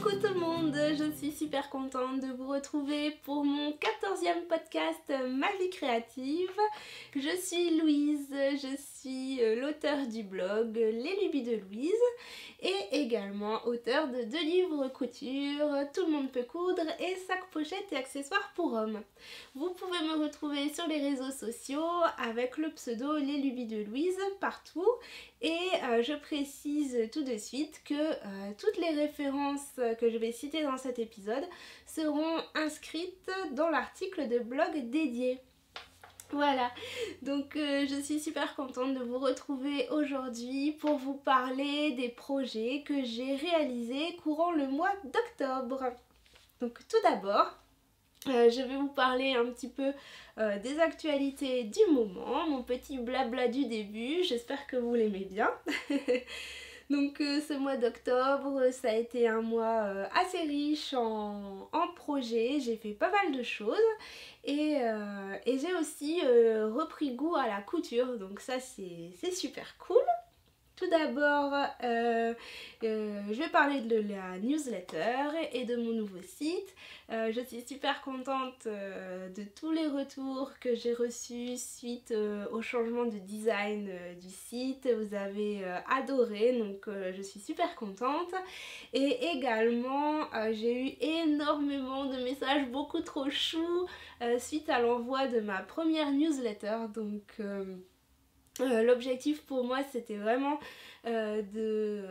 Coucou tout le monde, je suis super contente de vous retrouver pour mon 14e podcast Ma vie créative. Je suis Louise, je suis l'auteure du blog Les Lubies de Louise et également auteure de 2 livres couture, Tout le monde peut coudre et Sac pochette et accessoires pour hommes. Vous pouvez me retrouver sur les réseaux sociaux avec le pseudo Les Lubies de Louise partout. Et je précise tout de suite que toutes les références que je vais citer dans cet épisode seront inscrites dans l'article de blog dédié. Voilà, donc je suis super contente de vous retrouver aujourd'hui pour vous parler des projets que j'ai réalisés courant le mois d'octobre. Donc tout d'abord, je vais vous parler un petit peu des actualités du moment, mon petit blabla du début, j'espère que vous l'aimez bien. Donc ce mois d'octobre, ça a été un mois assez riche en projets, j'ai fait pas mal de choses et j'ai aussi repris goût à la couture, donc ça c'est super cool. Tout d'abord, je vais parler de la newsletter et de mon nouveau site. Je suis super contente de tous les retours que j'ai reçus suite au changement de design du site. Vous avez adoré, donc je suis super contente. Et également, j'ai eu énormément de messages beaucoup trop choux suite à l'envoi de ma première newsletter. Donc l'objectif pour moi c'était vraiment de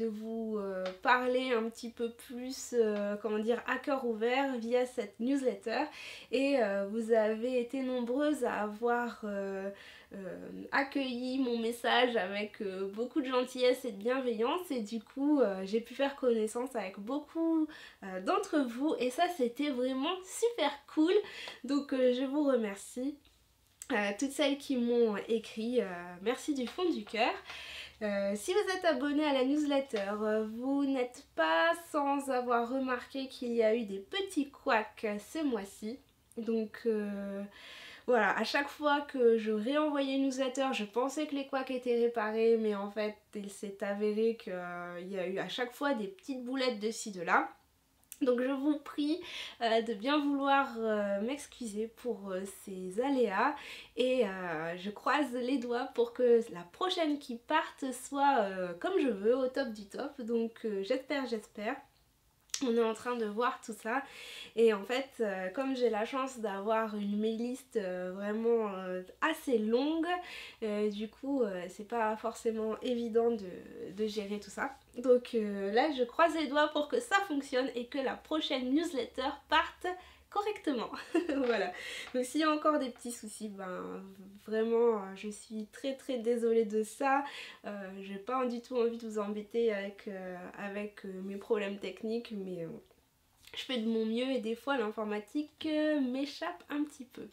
vous parler un petit peu plus comment dire, à cœur ouvert via cette newsletter et vous avez été nombreuses à avoir accueilli mon message avec beaucoup de gentillesse et de bienveillance et du coup j'ai pu faire connaissance avec beaucoup d'entre vous et ça c'était vraiment super cool, donc je vous remercie. Toutes celles qui m'ont écrit, merci du fond du cœur. Si vous êtes abonné à la newsletter, vous n'êtes pas sans avoir remarqué qu'il y a eu des petits couacs ce mois-ci. Donc voilà, à chaque fois que je réenvoyais une newsletter, je pensais que les couacs étaient réparés, mais en fait il s'est avéré qu'il y a eu à chaque fois des petites boulettes de ci de là. Donc je vous prie de bien vouloir m'excuser pour ces aléas et je croise les doigts pour que la prochaine qui parte soit comme je veux, au top du top. Donc j'espère. On est en train de voir tout ça et en fait comme j'ai la chance d'avoir une mail-list vraiment assez longue, du coup c'est pas forcément évident de gérer tout ça. Donc là je croise les doigts pour que ça fonctionne et que la prochaine newsletter parte correctement. Voilà, donc s'il y a encore des petits soucis, ben vraiment je suis très désolée de ça. J'ai pas du tout envie de vous embêter avec mes problèmes techniques, mais je fais de mon mieux et des fois l'informatique m'échappe un petit peu.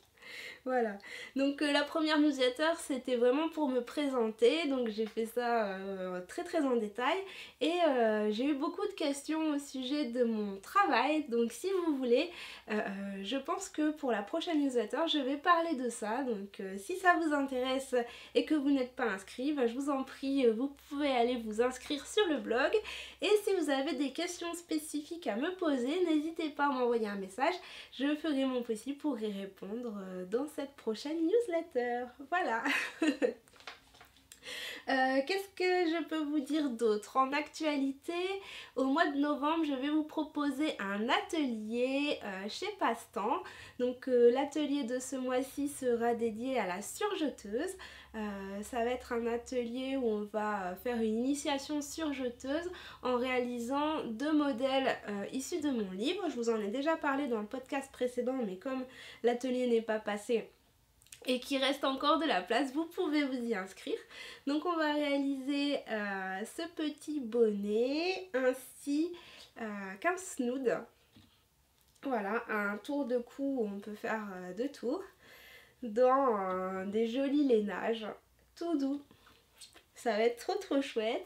Voilà, donc la première newsletter c'était vraiment pour me présenter, donc j'ai fait ça très en détail et j'ai eu beaucoup de questions au sujet de mon travail, donc si vous voulez, je pense que pour la prochaine newsletter je vais parler de ça, donc si ça vous intéresse et que vous n'êtes pas inscrit, ben, je vous en prie, vous pouvez aller vous inscrire sur le blog et si vous avez des questions spécifiques à me poser, n'hésitez pas à m'envoyer un message, je ferai mon possible pour y répondre dans cette prochaine newsletter. Voilà. Qu'est-ce que je peux vous dire d'autre? En actualité, au mois de novembre, je vais vous proposer un atelier chez Passe-Temps. Donc l'atelier de ce mois-ci sera dédié à la surjeteuse. Ça va être un atelier où on va faire une initiation surjeteuse en réalisant 2 modèles issus de mon livre. Je vous en ai déjà parlé dans le podcast précédent, mais comme l'atelier n'est pas passé et qu'il reste encore de la place, vous pouvez vous y inscrire. Donc on va réaliser ce petit bonnet ainsi qu'un snood. Voilà, un tour de cou où on peut faire 2 tours dans des jolis lainages tout doux. Ça va être trop chouette.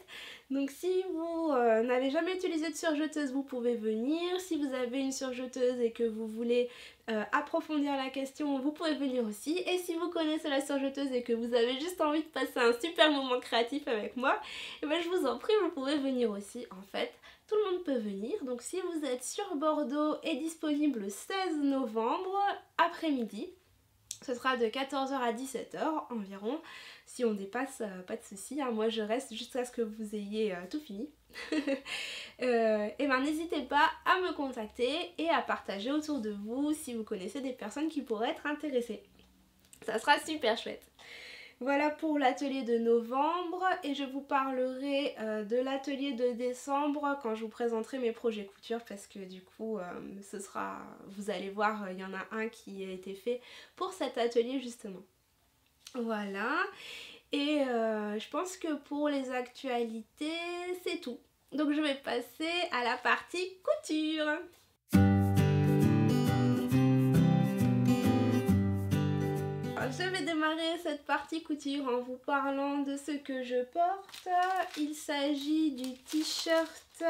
Donc si vous n'avez jamais utilisé de surjeteuse, vous pouvez venir. Si vous avez une surjeteuse et que vous voulez approfondir la question, vous pouvez venir aussi. Et si vous connaissez la surjeteuse et que vous avez juste envie de passer un super moment créatif avec moi, et ben je vous en prie, vous pouvez venir aussi. En fait, tout le monde peut venir. Donc si vous êtes sur Bordeaux et disponible le 16 novembre après-midi, ce sera de 14 h à 17 h environ. Si on dépasse, pas de souci, hein. Moi je reste jusqu'à ce que vous ayez tout fini. Et ben n'hésitez pas à me contacter et à partager autour de vous si vous connaissez des personnes qui pourraient être intéressées. Ça sera super chouette. Voilà pour l'atelier de novembre et je vous parlerai de l'atelier de décembre quand je vous présenterai mes projets couture parce que du coup ce sera, vous allez voir, il y en a un qui a été fait pour cet atelier justement. Voilà, et je pense que pour les actualités c'est tout. Donc je vais passer à la partie couture. Je vais démarrer cette partie couture en vous parlant de ce que je porte. Il s'agit du t-shirt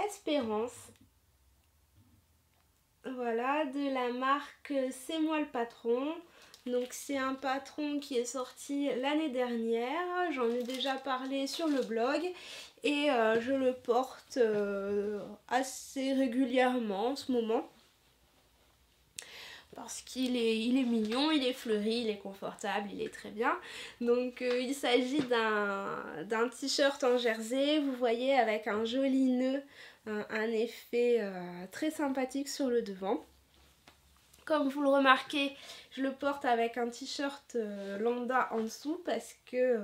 Espérance. Voilà, de la marque C'est moi le patron. Donc c'est un patron qui est sorti l'année dernière. J'en ai déjà parlé sur le blog. Et je le porte assez régulièrement en ce moment. Parce qu'il est mignon, il est fleuri, il est confortable, il est très bien. Donc il s'agit d'un t-shirt en jersey, vous voyez, avec un joli nœud, un effet très sympathique sur le devant. Comme vous le remarquez, je le porte avec un t-shirt lambda en dessous parce que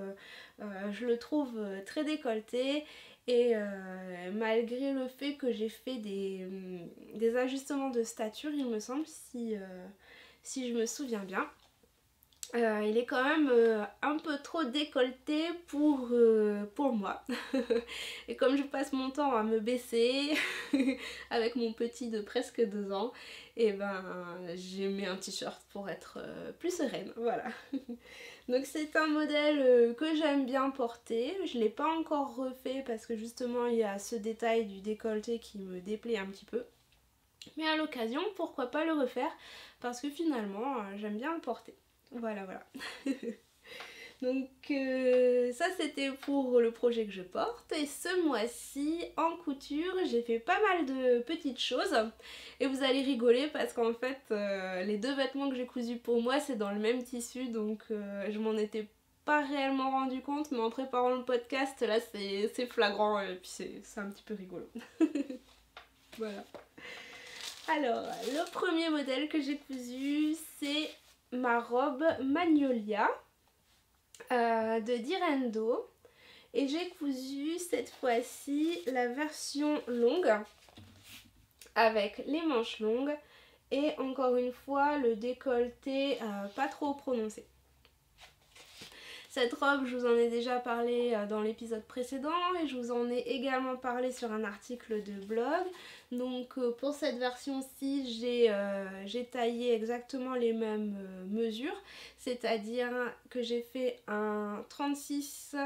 je le trouve très décolleté. Et malgré le fait que j'ai fait des ajustements de stature, il me semble, si je me souviens bien, il est quand même un peu trop décolleté pour moi. Et comme je passe mon temps à me baisser avec mon petit de presque 2 ans, et ben j'ai mis un t-shirt pour être plus sereine, voilà. Donc c'est un modèle que j'aime bien porter. Je ne l'ai pas encore refait parce que justement il y a ce détail du décolleté qui me déplaît un petit peu. Mais à l'occasion, pourquoi pas le refaire parce que finalement j'aime bien le porter. Voilà, voilà. Donc ça c'était pour le projet que je porte. Et ce mois-ci en couture j'ai fait pas mal de petites choses. Et vous allez rigoler parce qu'en fait les 2 vêtements que j'ai cousus pour moi c'est dans le même tissu. Donc je m'en étais pas réellement rendu compte. Mais en préparant le podcast là c'est flagrant. Et puis c'est un petit peu rigolo. Voilà. Alors le premier modèle que j'ai cousu c'est ma robe Magnolia. De Direndo et j'ai cousu cette fois-ci la version longue avec les manches longues et encore une fois le décolleté pas trop prononcé. Cette robe, je vous en ai déjà parlé dans l'épisode précédent et je vous en ai également parlé sur un article de blog. Donc pour cette version-ci, j'ai taillé exactement les mêmes mesures, c'est-à-dire que j'ai fait un 36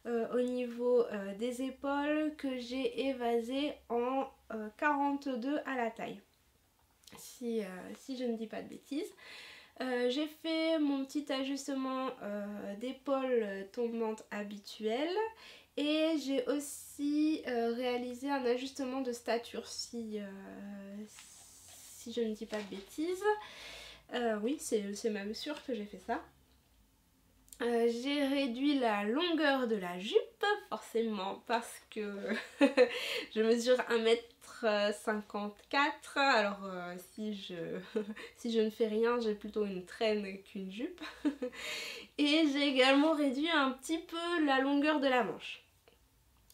au niveau des épaules que j'ai évasé en 42 à la taille, si je ne dis pas de bêtises. J'ai fait mon petit ajustement d'épaule tombante habituel et j'ai aussi réalisé un ajustement de stature si je ne dis pas de bêtises. Oui, c'est même sûr que j'ai fait ça. J'ai réduit la longueur de la jupe, forcément, parce que je mesure 1,54 m. Alors, si je ne fais rien, j'ai plutôt une traîne qu'une jupe. Et j'ai également réduit un petit peu la longueur de la manche.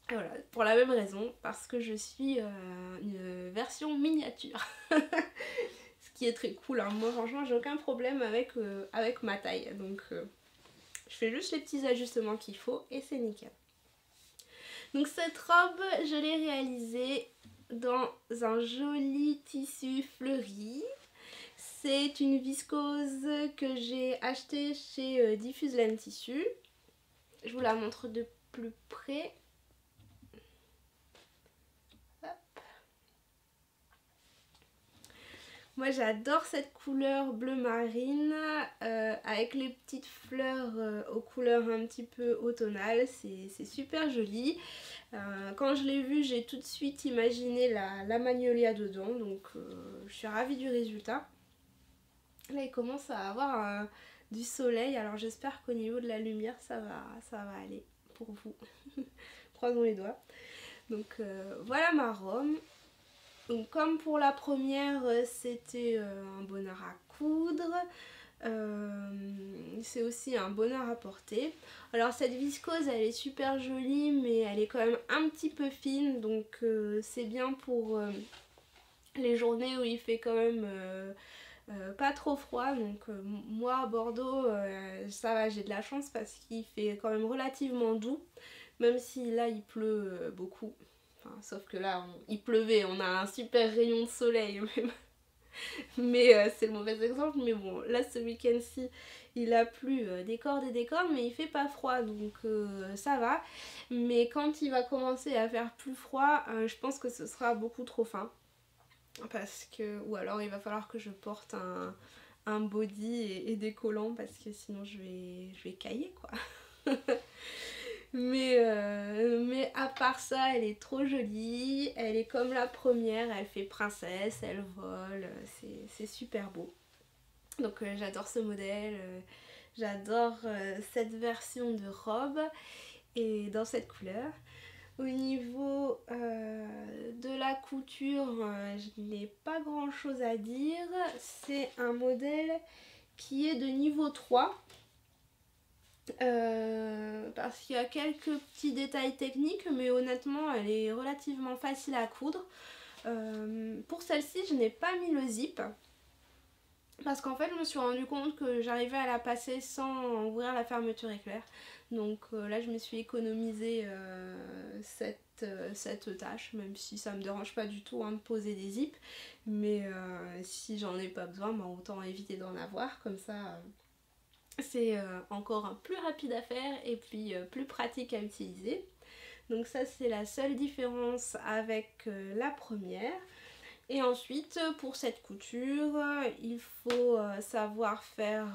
Voilà, pour la même raison, parce que je suis une version miniature. Ce qui est très cool, hein. Moi, franchement, j'ai aucun problème avec ma taille. Donc... je fais juste les petits ajustements qu'il faut et c'est nickel. Donc cette robe, je l'ai réalisée dans un joli tissu fleuri. C'est une viscose que j'ai achetée chez Diffuse Laine Tissu. Je vous la montre de plus près. Hop. Moi j'adore cette couleur bleu marine avec les petites fleurs aux couleurs un petit peu automnales, c'est super joli. Quand je l'ai vu, j'ai tout de suite imaginé la magnolia dedans, donc je suis ravie du résultat. Là il commence à avoir du soleil, alors j'espère qu'au niveau de la lumière ça va aller pour vous. Croisons les doigts. Donc voilà ma robe. Donc comme pour la première, c'était un bonheur à coudre. C'est aussi un bonheur à porter. Alors cette viscose elle est super jolie mais elle est quand même un petit peu fine, donc c'est bien pour les journées où il fait quand même pas trop froid. Donc moi à Bordeaux ça va, j'ai de la chance parce qu'il fait quand même relativement doux, même si là il pleut beaucoup. Enfin, sauf que là il pleuvait, on a un super rayon de soleil même. Mais c'est le mauvais exemple, mais bon là ce week-end-ci il a plu des cordes et des cordes, mais il fait pas froid, donc ça va. Mais quand il va commencer à faire plus froid, je pense que ce sera beaucoup trop fin, parce que, ou alors il va falloir que je porte un body et des collants, parce que sinon je vais cailler quoi. Mais à part ça, elle est trop jolie, elle est comme la première, elle fait princesse, elle vole, c'est super beau. Donc j'adore ce modèle, j'adore cette version de robe et dans cette couleur. Au niveau de la couture, je n'ai pas grand chose à dire, c'est un modèle qui est de niveau 3. Parce qu'il y a quelques petits détails techniques, mais honnêtement elle est relativement facile à coudre. Pour celle-ci je n'ai pas mis le zip parce qu'en fait je me suis rendu compte que j'arrivais à la passer sans ouvrir la fermeture éclair, donc là je me suis économisé cette tâche, même si ça me dérange pas du tout de poser des zips, mais si j'en ai pas besoin, autant éviter d'en avoir, comme ça c'est encore plus rapide à faire et puis plus pratique à utiliser. Donc ça c'est la seule différence avec la première. Et ensuite pour cette couture, il faut savoir faire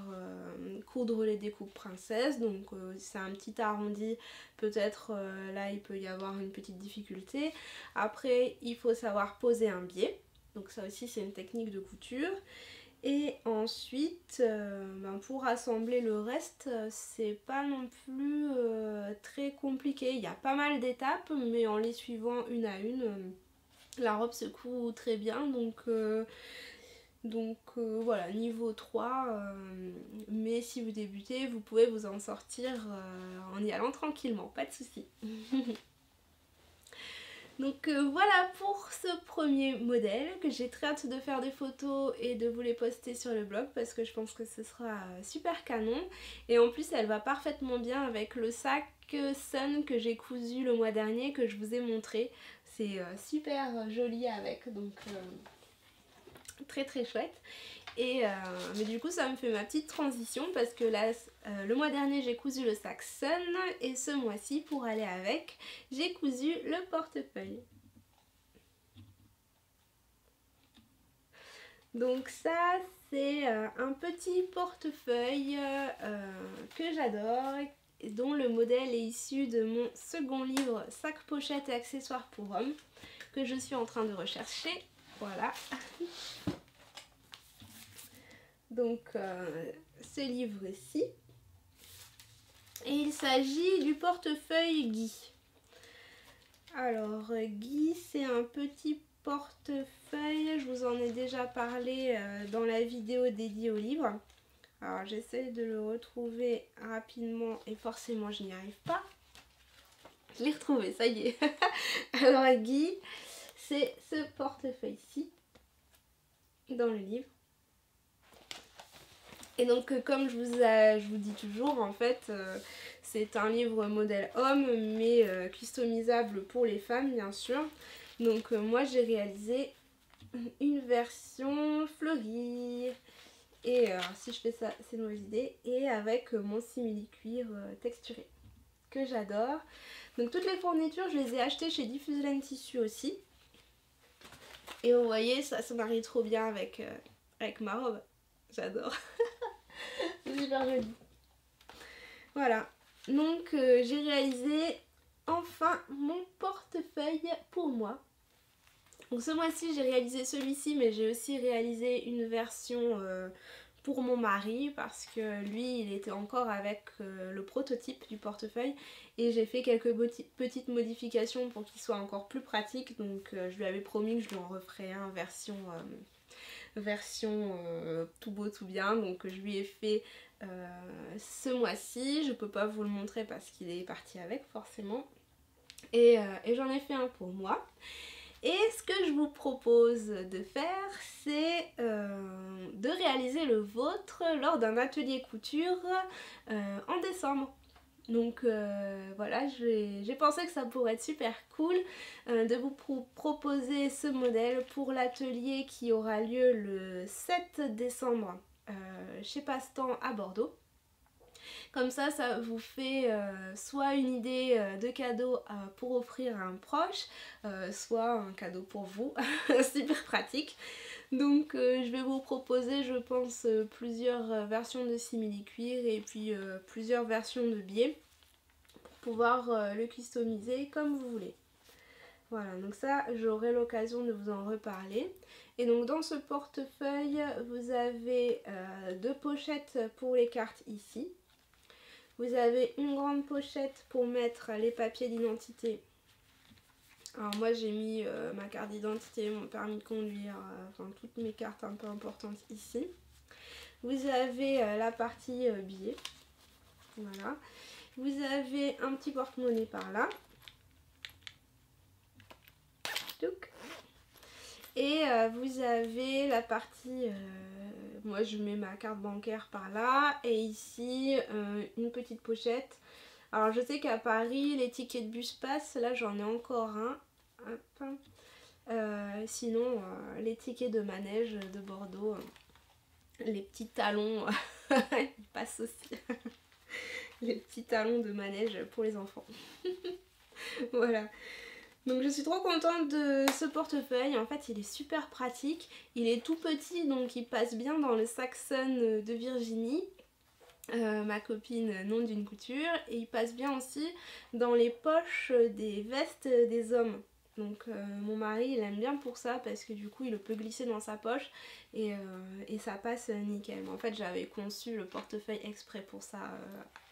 coudre les découpes princesse. Donc c'est un petit arrondi, peut-être là il peut y avoir une petite difficulté. Après il faut savoir poser un biais, donc ça aussi c'est une technique de couture. Et ensuite, pour assembler le reste, c'est pas non plus très compliqué. Il y a pas mal d'étapes, mais en les suivant une à une, la robe se coud très bien. Donc voilà, niveau 3. Mais si vous débutez, vous pouvez vous en sortir en y allant tranquillement, pas de souci. Donc voilà pour ce premier modèle, que j'ai très hâte de faire des photos et de vous les poster sur le blog parce que je pense que ce sera super canon. Et en plus elle va parfaitement bien avec le sac Sun que j'ai cousu le mois dernier, que je vous ai montré. C'est super joli avec, donc très très chouette. Et mais du coup ça me fait ma petite transition parce que là le mois dernier j'ai cousu le sac Sun et ce mois-ci pour aller avec j'ai cousu le portefeuille. Donc ça c'est un petit portefeuille que j'adore, dont le modèle est issu de mon second livre Sac, pochette et accessoires pour hommes que je suis en train de rechercher. Voilà. Donc ce livre-ci, et il s'agit du portefeuille Guy. Alors Guy c'est un petit portefeuille, je vous en ai déjà parlé dans la vidéo dédiée au livre. Alors j'essaie de le retrouver rapidement et forcément je n'y arrive pas. Je l'ai retrouvé, ça y est. Alors Guy, c'est ce portefeuille-ci dans le livre. Et donc comme je vous dis toujours, en fait c'est un livre modèle homme mais customisable pour les femmes bien sûr. Donc moi j'ai réalisé une version fleurie. Et si je fais ça c'est une mauvaise idée. Et avec mon simili-cuir texturé que j'adore. Donc toutes les fournitures je les ai achetées chez Diffuselane Tissus aussi. Et vous voyez ça se marie trop bien avec ma robe. J'adore. super joli. Voilà, donc j'ai réalisé enfin mon portefeuille pour moi. Donc ce mois-ci j'ai réalisé celui-ci, mais j'ai aussi réalisé une version pour mon mari parce que lui il était encore avec le prototype du portefeuille et j'ai fait quelques petites modifications pour qu'il soit encore plus pratique. Donc je lui avais promis que je lui en referais un version tout beau tout bien, donc je lui ai fait ce mois-ci. Je peux pas vous le montrer parce qu'il est parti avec forcément, et j'en ai fait un pour moi. Et ce que je vous propose de faire, c'est de réaliser le vôtre lors d'un atelier couture en décembre. Donc voilà, j'ai pensé que ça pourrait être super cool de vous proposer ce modèle pour l'atelier qui aura lieu le 7 décembre chez Passe-Temps à Bordeaux. Comme ça vous fait soit une idée de cadeau pour offrir à un proche, soit un cadeau pour vous, super pratique. Donc je vais vous proposer, je pense, plusieurs versions de simili-cuir et puis plusieurs versions de biais pour pouvoir le customiser comme vous voulez. Voilà, donc ça j'aurai l'occasion de vous en reparler. Et donc dans ce portefeuille, vous avez deux pochettes pour les cartes ici. Vous avez une grande pochette pour mettre les papiers d'identité. Alors moi j'ai mis ma carte d'identité, mon permis de conduire, enfin toutes mes cartes un peu importantes ici. Vous avez la partie billets. Voilà. Vous avez un petit porte-monnaie par là. Et vous avez la partie, moi je mets ma carte bancaire par là, et ici une petite pochette. Alors je sais qu'à Paris les tickets de bus passent, là j'en ai encore un. Hop. Sinon les tickets de manège de Bordeaux, les petits talons, ils passent aussi. Les petits talons de manège pour les enfants. Voilà. Donc je suis trop contente de ce portefeuille. En fait il est super pratique. Il est tout petit, donc il passe bien dans le Saxon de Virginie, ma copine non d'une couture. Et il passe bien aussi dans les poches des vestes des hommes. Donc mon mari il aime bien pour ça, parce que du coup il le peut glisser dans sa poche et ça passe nickel. En fait j'avais conçu le portefeuille exprès pour ça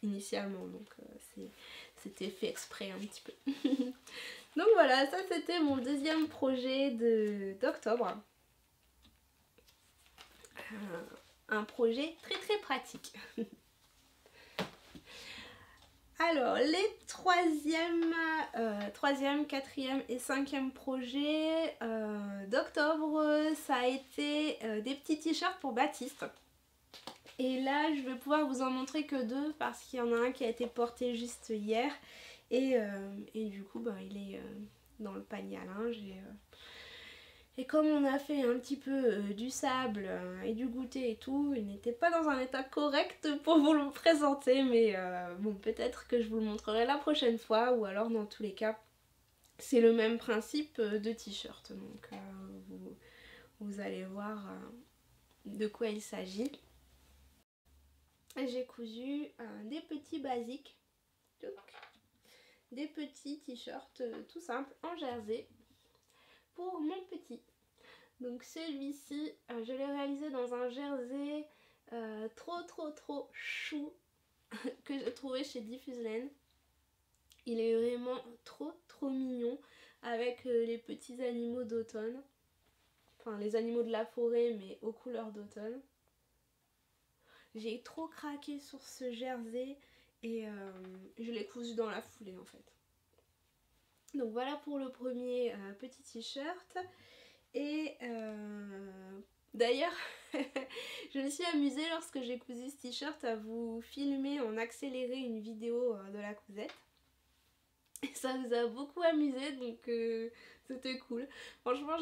initialement, donc c'était fait exprès un petit peu. Donc voilà, ça c'était mon deuxième projet d'octobre. Un projet très très pratique. Alors les troisième, quatrième et cinquième projets d'octobre, ça a été des petits t-shirts pour Baptiste. Et là je vais pouvoir vous en montrer que deux, parce qu'il y en a un qui a été porté juste hier. Et du coup il est dans le panier à linge, et comme on a fait un petit peu du sable et du goûter et tout, il n'était pas dans un état correct pour vous le présenter, mais bon, peut-être que je vous le montrerai la prochaine fois, ou alors dans tous les cas c'est le même principe de t-shirt, donc vous allez voir de quoi il s'agit. J'ai cousu des petits basiques, des petits t-shirts tout simples en jersey pour mon petit. Donc celui-ci, je l'ai réalisé dans un jersey trop chou que j'ai trouvé chez Diffuse Laine. Il est vraiment trop mignon, avec les petits animaux d'automne. Enfin les animaux de la forêt, mais aux couleurs d'automne. J'ai trop craqué sur ce jersey et je l'ai cousu dans la foulée en fait. Donc voilà pour le premier petit t-shirt. Et d'ailleurs, je me suis amusée lorsque j'ai cousu ce t-shirt à vous filmer en accéléré une vidéo de la cousette. Et ça vous a beaucoup amusé, donc c'était cool. Franchement,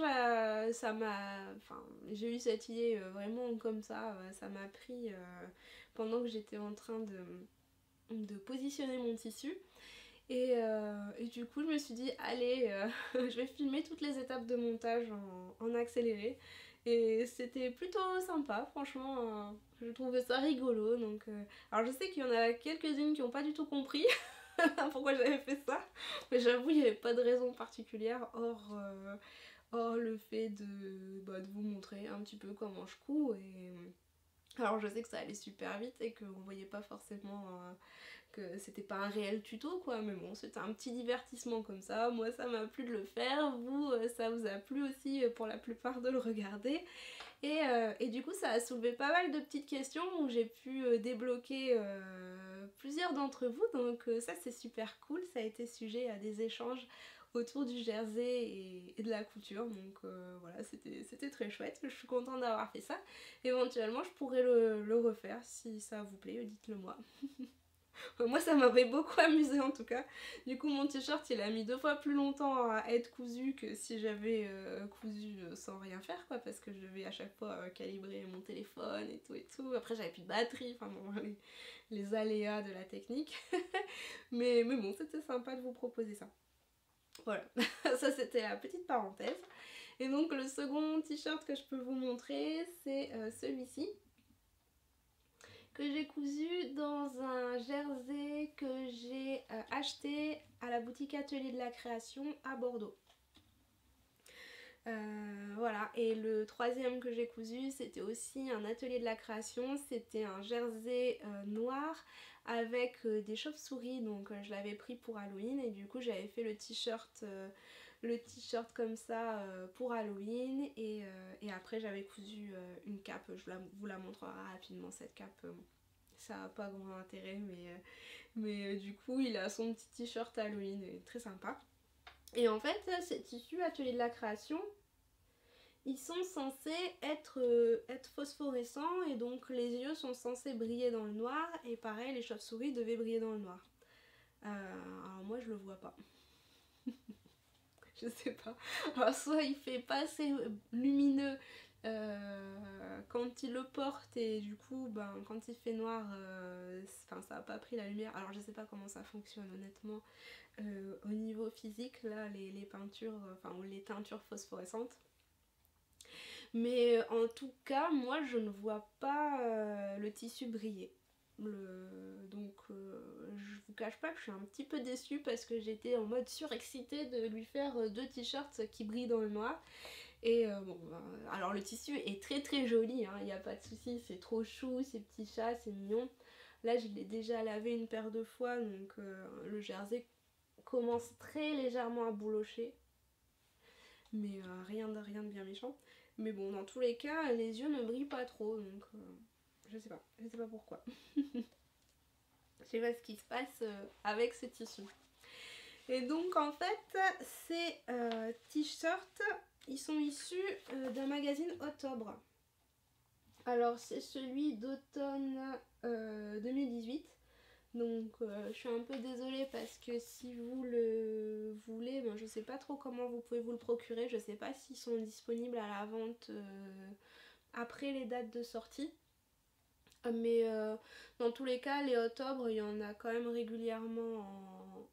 j'ai eu cette idée vraiment comme ça m'a pris pendant que j'étais en train de positionner mon tissu. Et du coup je me suis dit allez je vais filmer toutes les étapes de montage en accéléré, Et c'était plutôt sympa, franchement, je trouvais ça rigolo. Donc, alors je sais qu'il y en a quelques-unes qui n'ont pas du tout compris pourquoi j'avais fait ça, mais j'avoue il n'y avait pas de raison particulière hors le fait de vous montrer un petit peu comment je couds. Et alors je sais que ça allait super vite et qu'on voyait pas forcément que c'était pas un réel tuto quoi, mais bon c'était un petit divertissement comme ça, moi ça m'a plu de le faire, vous ça vous a plu aussi pour la plupart de le regarder. Et du coup ça a soulevé pas mal de petites questions où j'ai pu débloquer plusieurs d'entre vous, donc ça c'est super cool, ça a été sujet à des échanges autour du jersey et de la couture, donc voilà c'était très chouette, je suis contente d'avoir fait ça. Éventuellement je pourrais le refaire si ça vous plaît, dites-le moi. Moi ça m'avait beaucoup amusé en tout cas. Du coup mon t-shirt il a mis 2 fois plus longtemps à être cousu que si j'avais cousu sans rien faire quoi, parce que je devais à chaque fois calibrer mon téléphone et tout et tout. Après j'avais plus de batterie, enfin bon les aléas de la technique. mais bon c'était sympa de vous proposer ça. Voilà, ça c'était la petite parenthèse. Et donc le second t-shirt que je peux vous montrer c'est celui-ci, que j'ai cousu dans un jersey que j'ai acheté à la boutique Atelier de la Création à Bordeaux. Voilà, et le troisième que j'ai cousu c'était aussi un atelier de la création, c'était un jersey noir avec des chauves-souris, donc je l'avais pris pour Halloween et du coup j'avais fait le t-shirt comme ça pour Halloween et après j'avais cousu une cape, vous la montrerai rapidement cette cape. Ça n'a pas grand intérêt mais du coup il a son petit t-shirt Halloween, très sympa. Et en fait ces tissus Atelier de la Création, ils sont censés être phosphorescents et donc les yeux sont censés briller dans le noir et pareil les chauves-souris devaient briller dans le noir. Alors moi je le vois pas. Je sais pas. Alors soit il fait pas assez lumineux quand il le porte et du coup ben, quand il fait noir ça a pas pris la lumière. Alors je sais pas comment ça fonctionne honnêtement au niveau physique là les peintures, ou les teintures phosphorescentes. Mais en tout cas moi je ne vois pas le tissu briller. Donc je vous cache pas que je suis un petit peu déçue parce que j'étais en mode surexcitée de lui faire 2 t-shirts qui brillent dans le noir. Et bon, alors le tissu est très joli, il n'y a pas de souci, c'est trop chou, ces petits chats, c'est mignon. Là je l'ai déjà lavé une paire de fois, donc le jersey commence très légèrement à boulocher. Mais rien de bien méchant. Mais bon, dans tous les cas, les yeux ne brillent pas trop, donc je sais pas pourquoi. Je sais pas ce qui se passe avec ce tissu. Et donc en fait, ces t-shirts, ils sont issus d'un magazine Octobre. Alors c'est celui d'automne 2018. Donc je suis un peu désolée parce que si vous le voulez, ben, je sais pas trop comment vous pouvez vous le procurer. Je sais pas s'ils sont disponibles à la vente après les dates de sortie. Mais dans tous les cas, les Octobre, il y en a quand même régulièrement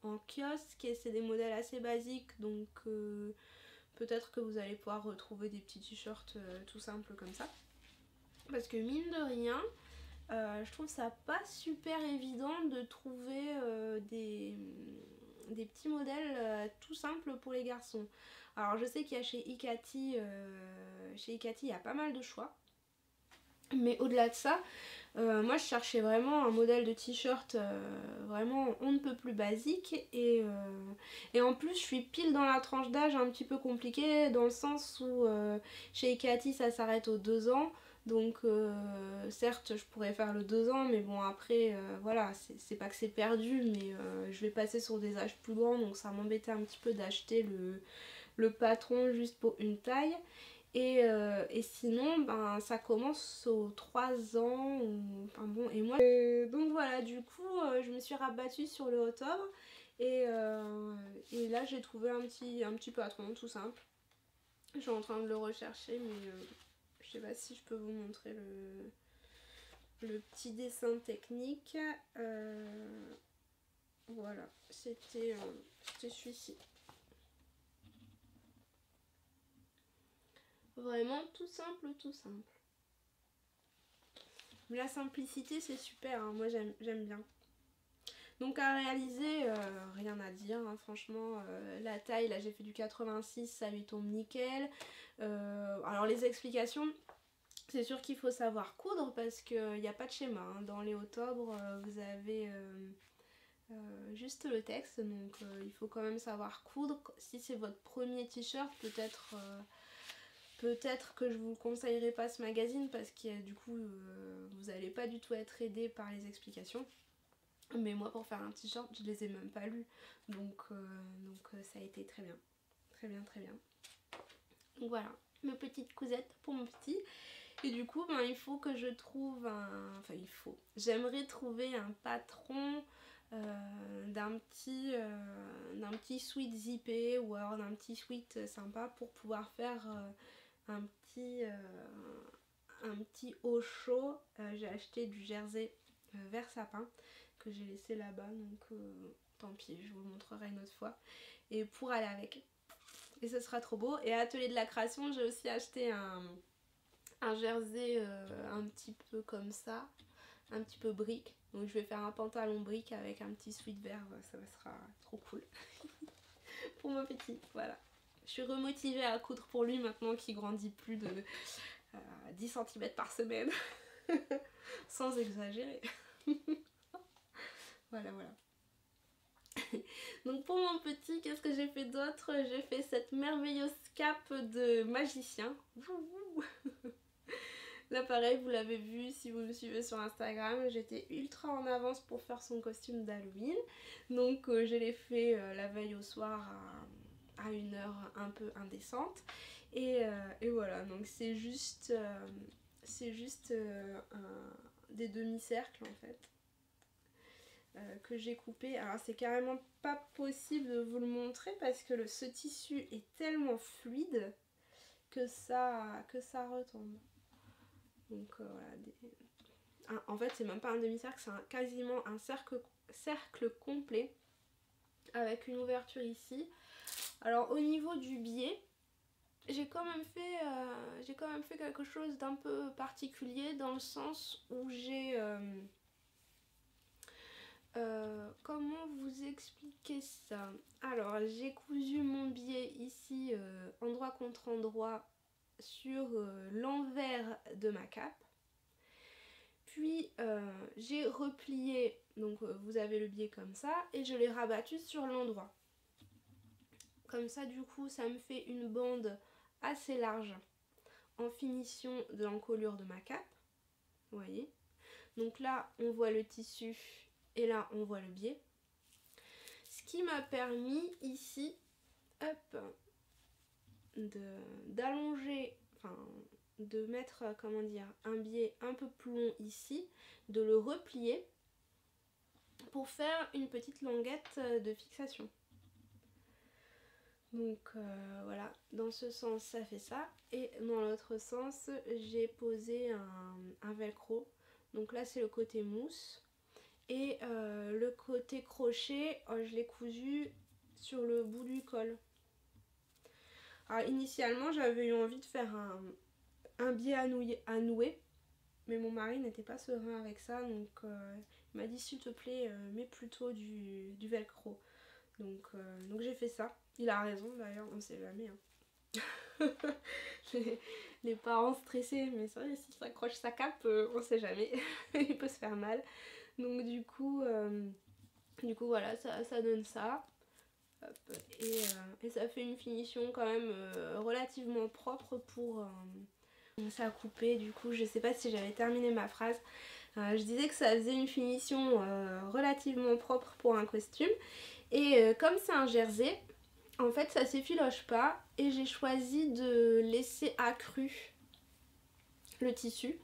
en kiosque et c'est des modèles assez basiques, donc peut-être que vous allez pouvoir retrouver des petits t-shirts tout simples comme ça. Parce que mine de rien, je trouve ça pas super évident de trouver des petits modèles tout simples pour les garçons. Alors je sais qu'il y a chez Ikati il y a pas mal de choix. Mais au-delà de ça, moi je cherchais vraiment un modèle de t-shirt vraiment on ne peut plus basique et en plus je suis pile dans la tranche d'âge un petit peu compliquée dans le sens où chez Ikati ça s'arrête aux 2 ans. Donc certes je pourrais faire le 2 ans mais bon après voilà c'est pas que c'est perdu mais je vais passer sur des âges plus grands donc ça m'embêtait un petit peu d'acheter le patron juste pour une taille. Et sinon ben ça commence aux 3 ans enfin bon et moi donc voilà du coup je me suis rabattue sur le Octobre et là j'ai trouvé un petit patron tout simple. Je suis en train de le rechercher mais je sais pas si je peux vous montrer le petit dessin technique. Voilà, c'était celui-ci. Vraiment tout simple, tout simple. Mais la simplicité c'est super, hein. Moi j'aime bien. Donc à réaliser, rien à dire, hein, franchement, la taille, là j'ai fait du 86, ça lui tombe nickel. Alors les explications, c'est sûr qu'il faut savoir coudre parce qu'il n'y a pas de schéma, hein. Dans les Otobres, vous avez juste le texte, donc il faut quand même savoir coudre. Si c'est votre premier t-shirt, peut-être que je vous conseillerais pas ce magazine parce que du coup vous n'allez pas du tout être aidé par les explications. Mais moi pour faire un t-shirt je les ai même pas lus. Donc ça a été très bien. Très bien, très bien. Donc voilà, mes petites cousettes pour mon petit. Et du coup ben, il faut que je trouve un... Enfin il faut. J'aimerais trouver un patron d'un petit sweat zippé ou alors d'un petit sweat sympa pour pouvoir faire un petit haut chaud. J'ai acheté du jersey vert sapin que j'ai laissé là-bas, donc tant pis, je vous le montrerai une autre fois. Et pour aller avec. Et ce sera trop beau. Et à Atelier de la Création, j'ai aussi acheté un jersey un petit peu comme ça, un petit peu brique. Donc je vais faire un pantalon brique avec un petit sweat vert, ça sera trop cool. Pour mon petit, voilà. Je suis remotivée à coudre pour lui maintenant qu'il grandit plus de 10 cm par semaine. Sans exagérer. Voilà, voilà. Donc pour mon petit, qu'est-ce que j'ai fait d'autre? J'ai fait cette merveilleuse cape de magicien. Là pareil, vous l'avez vu si vous me suivez sur Instagram, j'étais ultra en avance pour faire son costume d'Halloween. Donc je l'ai fait la veille au soir à une heure un peu indécente. Et voilà, donc c'est juste des demi-cercles en fait. Que j'ai coupé. Alors c'est carrément pas possible de vous le montrer parce que ce tissu est tellement fluide que ça retombe. Donc voilà. En fait c'est même pas un demi-cercle, c'est quasiment un cercle complet avec une ouverture ici. Alors au niveau du biais, j'ai quand même fait quelque chose d'un peu particulier dans le sens où j'ai... comment vous expliquer ça? Alors j'ai cousu mon biais ici endroit contre endroit sur l'envers de ma cape. Puis j'ai replié, donc vous avez le biais comme ça, et je l'ai rabattu sur l'endroit. Comme ça du coup ça me fait une bande assez large en finition de l'encolure de ma cape. Vous voyez? Donc là on voit le tissu. Et là on voit le biais. Ce qui m'a permis ici, hop, d'allonger, enfin de mettre, comment dire, un biais un peu plus long ici, de le replier pour faire une petite languette de fixation. Donc voilà, dans ce sens ça fait ça. Et dans l'autre sens j'ai posé un velcro. Donc là c'est le côté mousse. Et le côté crochet, je l'ai cousu sur le bout du col. Alors initialement j'avais eu envie de faire un biais à nouer, mais mon mari n'était pas serein avec ça, donc il m'a dit s'il te plaît mets plutôt du velcro. Donc j'ai fait ça. Il a raison d'ailleurs, on sait jamais. Hein. les parents stressés, mais c'est vrai si ça accroche sa cape, on sait jamais, il peut se faire mal. Donc du coup voilà, ça donne ça. Hop, et ça fait une finition quand même relativement propre pour ça a coupé. Du coup je sais pas si j'avais terminé ma phrase. Je disais que ça faisait une finition relativement propre pour un costume. Et comme c'est un jersey, en fait ça s'effiloche pas. Et j'ai choisi de laisser accru le tissu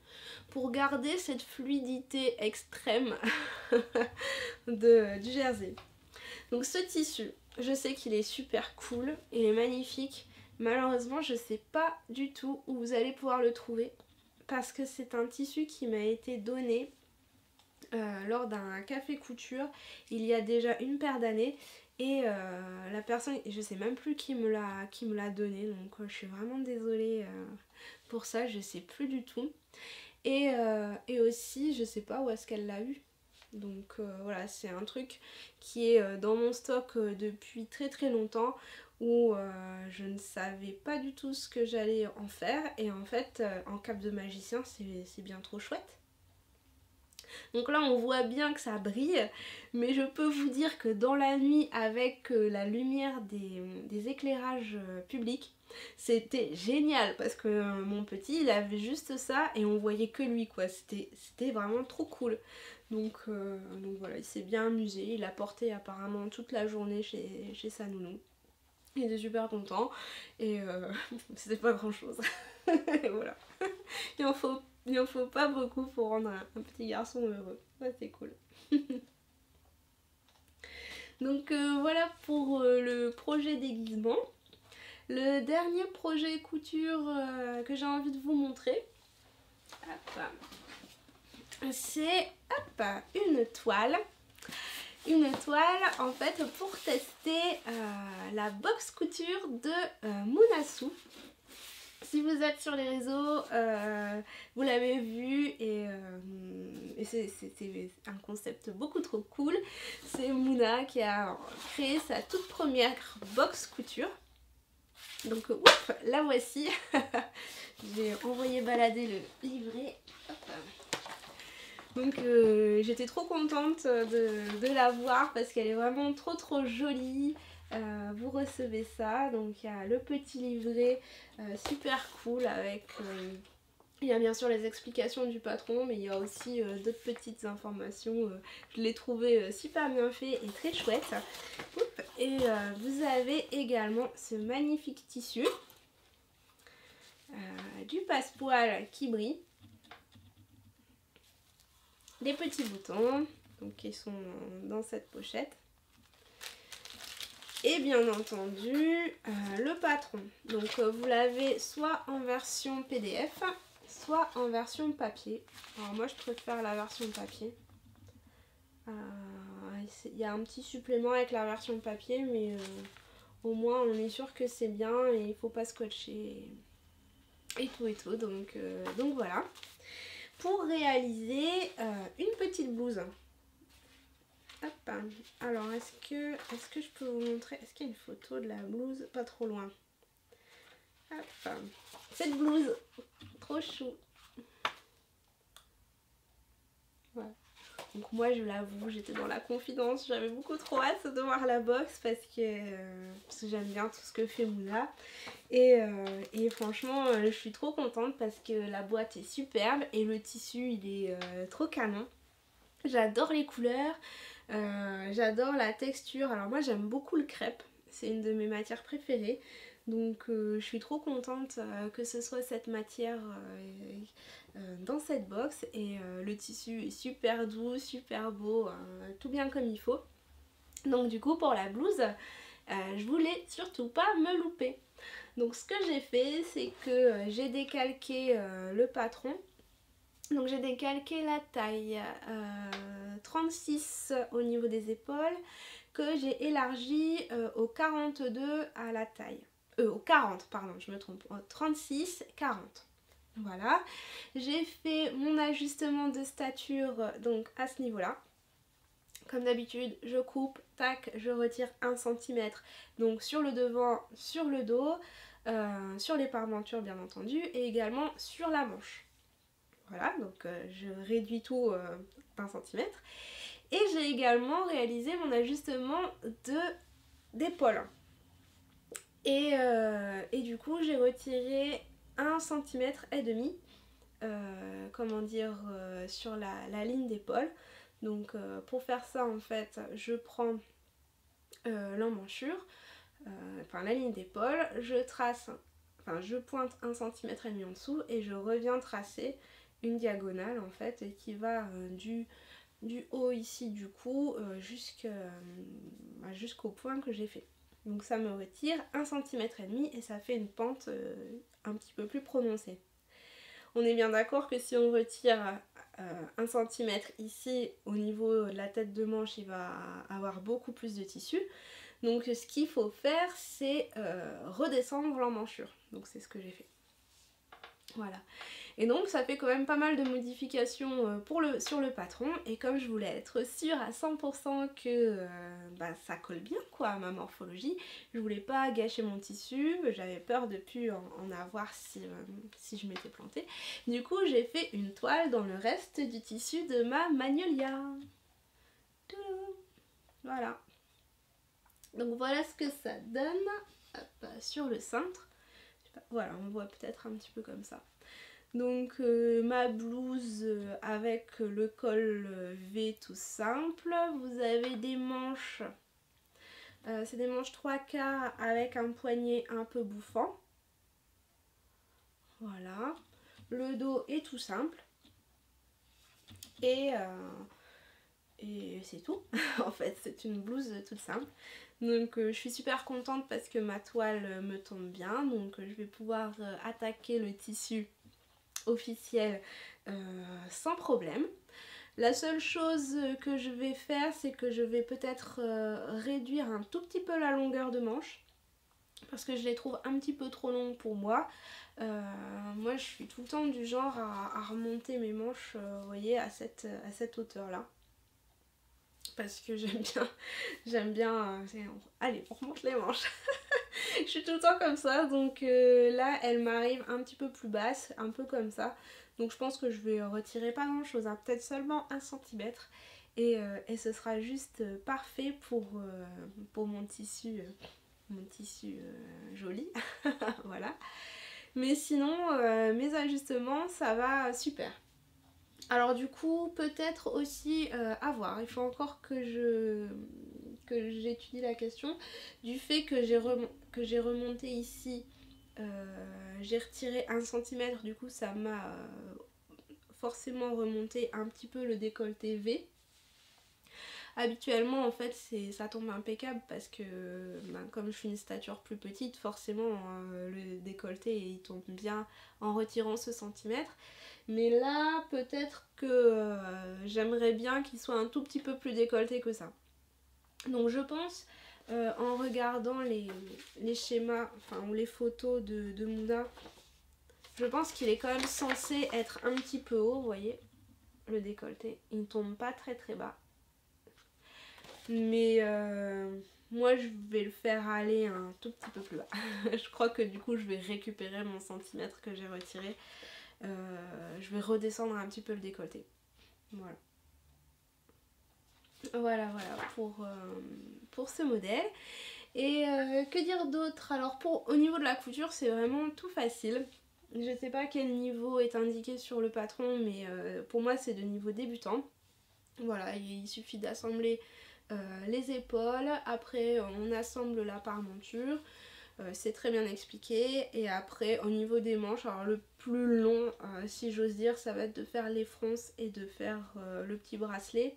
pour garder cette fluidité extrême du jersey. Donc ce tissu, je sais qu'il est super cool, il est magnifique. Malheureusement je sais pas du tout où vous allez pouvoir le trouver parce que c'est un tissu qui m'a été donné lors d'un café couture il y a déjà une paire d'années. Et la personne, je sais même plus qui me l'a donné, donc je suis vraiment désolée pour ça, je sais plus du tout. Et aussi, je sais pas où est-ce qu'elle l'a eu. Donc voilà, c'est un truc qui est dans mon stock depuis très très longtemps, où je ne savais pas du tout ce que j'allais en faire. Et en fait, en cape de magicien, c'est bien trop chouette. Donc là on voit bien que ça brille, mais je peux vous dire que dans la nuit avec la lumière des éclairages publics, c'était génial parce que mon petit il avait juste ça et on voyait que lui quoi, c'était vraiment trop cool. Donc voilà, il s'est bien amusé, il a porté apparemment toute la journée chez sa nounou. Il était super content et c'était pas grand chose. Et voilà. Il en faut pas beaucoup pour rendre un petit garçon heureux. Ouais, c'est cool. Donc voilà pour le projet déguisement. Le dernier projet couture que j'ai envie de vous montrer, c'est une toile. Une toile en fait pour tester la box couture de Munasu. Si vous êtes sur les réseaux, vous l'avez vu et c'était un concept beaucoup trop cool. C'est Muna qui a créé sa toute première box couture. Donc ouf, la voici. J'ai envoyé balader le livret. Hop. Donc j'étais trop contente de la voir parce qu'elle est vraiment trop jolie. Vous recevez ça, donc il y a le petit livret super cool avec il y a bien sûr les explications du patron, mais il y a aussi d'autres petites informations. Je l'ai trouvé super bien fait et très chouette. Et vous avez également ce magnifique tissu, du passepoil qui brille, des petits boutons donc, qui sont dans cette pochette. Et bien entendu, le patron. Donc vous l'avez soit en version PDF, soit en version papier. Alors moi je préfère la version papier. Il y a un petit supplément avec la version papier, mais au moins on est sûr que c'est bien et il ne faut pas scotcher et tout. Donc voilà. Pour réaliser une petite blouse. Hop. Alors est-ce que je peux vous montrer? Est-ce qu'il y a une photo de la blouse? Pas trop loin. Hop. Cette blouse, trop chou. Voilà. Donc moi je l'avoue, j'étais dans la confidence, j'avais beaucoup trop hâte de voir la box parce que j'aime bien tout ce que fait Muna. Et franchement je suis trop contente parce que la boîte est superbe et le tissu il est trop canon. J'adore les couleurs. J'adore la texture. Alors moi j'aime beaucoup le crêpe, c'est une de mes matières préférées. Donc je suis trop contente que ce soit cette matière dans cette box. Et le tissu est super doux, super beau, tout bien comme il faut. Donc du coup pour la blouse, je voulais surtout pas me louper. Donc ce que j'ai fait, c'est que j'ai décalqué le patron. Donc j'ai décalqué la taille 36 au niveau des épaules, que j'ai élargi au 42 à la taille. Au 40, pardon, je me trompe. 36, 40. Voilà. J'ai fait mon ajustement de stature donc à ce niveau-là. Comme d'habitude, je coupe, tac, je retire 1 cm. Donc sur le devant, sur le dos, sur les parmentures bien entendu, et également sur la manche. Voilà, donc je réduis tout d'1 cm. Et j'ai également réalisé mon ajustement d'épaule. Et du coup, j'ai retiré 1,5 cm, comment dire, sur la ligne d'épaule. Donc pour faire ça, en fait, je prends l'emmanchure, enfin la ligne d'épaule, je trace, enfin je pointe 1,5 cm en dessous et je reviens tracer une diagonale en fait qui va du haut ici du cou jusqu'au point que j'ai fait. Donc ça me retire 1,5 cm et ça fait une pente un petit peu plus prononcée. On est bien d'accord que si on retire 1 cm ici au niveau de la tête de manche, il va avoir beaucoup plus de tissu. Donc ce qu'il faut faire, c'est redescendre l'emmanchure. Donc c'est ce que j'ai fait. Voilà. Et donc ça fait quand même pas mal de modifications sur le patron. Et comme je voulais être sûre à 100% que ça colle bien quoi à ma morphologie, je voulais pas gâcher mon tissu. J'avais peur de plus en avoir si je m'étais plantée. Du coup j'ai fait une toile dans le reste du tissu de ma magnolia. Voilà. Donc voilà ce que ça donne. Hop, sur le cintre. Voilà, on voit peut-être un petit peu comme ça. Donc ma blouse avec le col V tout simple. Vous avez des manches, c'est des manches 3/4 avec un poignet un peu bouffant. Voilà. Le dos est tout simple. Et c'est tout. En fait, c'est une blouse toute simple. Donc je suis super contente parce que ma toile me tombe bien. Donc je vais pouvoir attaquer le tissu officiel sans problème. La seule chose que je vais faire, c'est que je vais peut-être réduire un tout petit peu la longueur de manche parce que je les trouve un petit peu trop longues pour moi. Moi je suis tout le temps du genre à remonter mes manches vous voyez à cette hauteur là parce que j'aime bien allez on remonte les manches. Je suis tout le temps comme ça, donc là elle m'arrive un petit peu plus basse, un peu comme ça. Donc je pense que je vais retirer pas grand chose, hein, peut-être seulement 1 cm. Et ce sera juste parfait pour mon tissu joli. Voilà. Mais sinon, mes ajustements, ça va super. Alors du coup, peut-être aussi à voir. Il faut encore que j'étudie la question du fait que j'ai remonté ici. J'ai retiré 1 cm, du coup ça m'a forcément remonté un petit peu le décolleté V. Habituellement en fait ça tombe impeccable parce que comme je suis une stature plus petite, forcément le décolleté il tombe bien en retirant ce centimètre. Mais là peut-être que j'aimerais bien qu'il soit un tout petit peu plus décolleté que ça. Donc je pense en regardant les schémas, enfin ou les photos de Mouda, je pense qu'il est quand même censé être un petit peu haut, vous voyez, le décolleté. Il ne tombe pas très très bas. Mais moi je vais le faire aller un tout petit peu plus bas. Je crois que du coup je vais récupérer mon centimètre que j'ai retiré. Je vais redescendre un petit peu le décolleté. Voilà. Voilà pour ce modèle. Et que dire d'autre? Alors au niveau de la couture c'est vraiment tout facile. Je sais pas quel niveau est indiqué sur le patron mais pour moi c'est de niveau débutant. Voilà, il suffit d'assembler les épaules, après on assemble la parmenture, c'est très bien expliqué. Et après au niveau des manches, alors le plus long si j'ose dire ça va être de faire les fronces et de faire le petit bracelet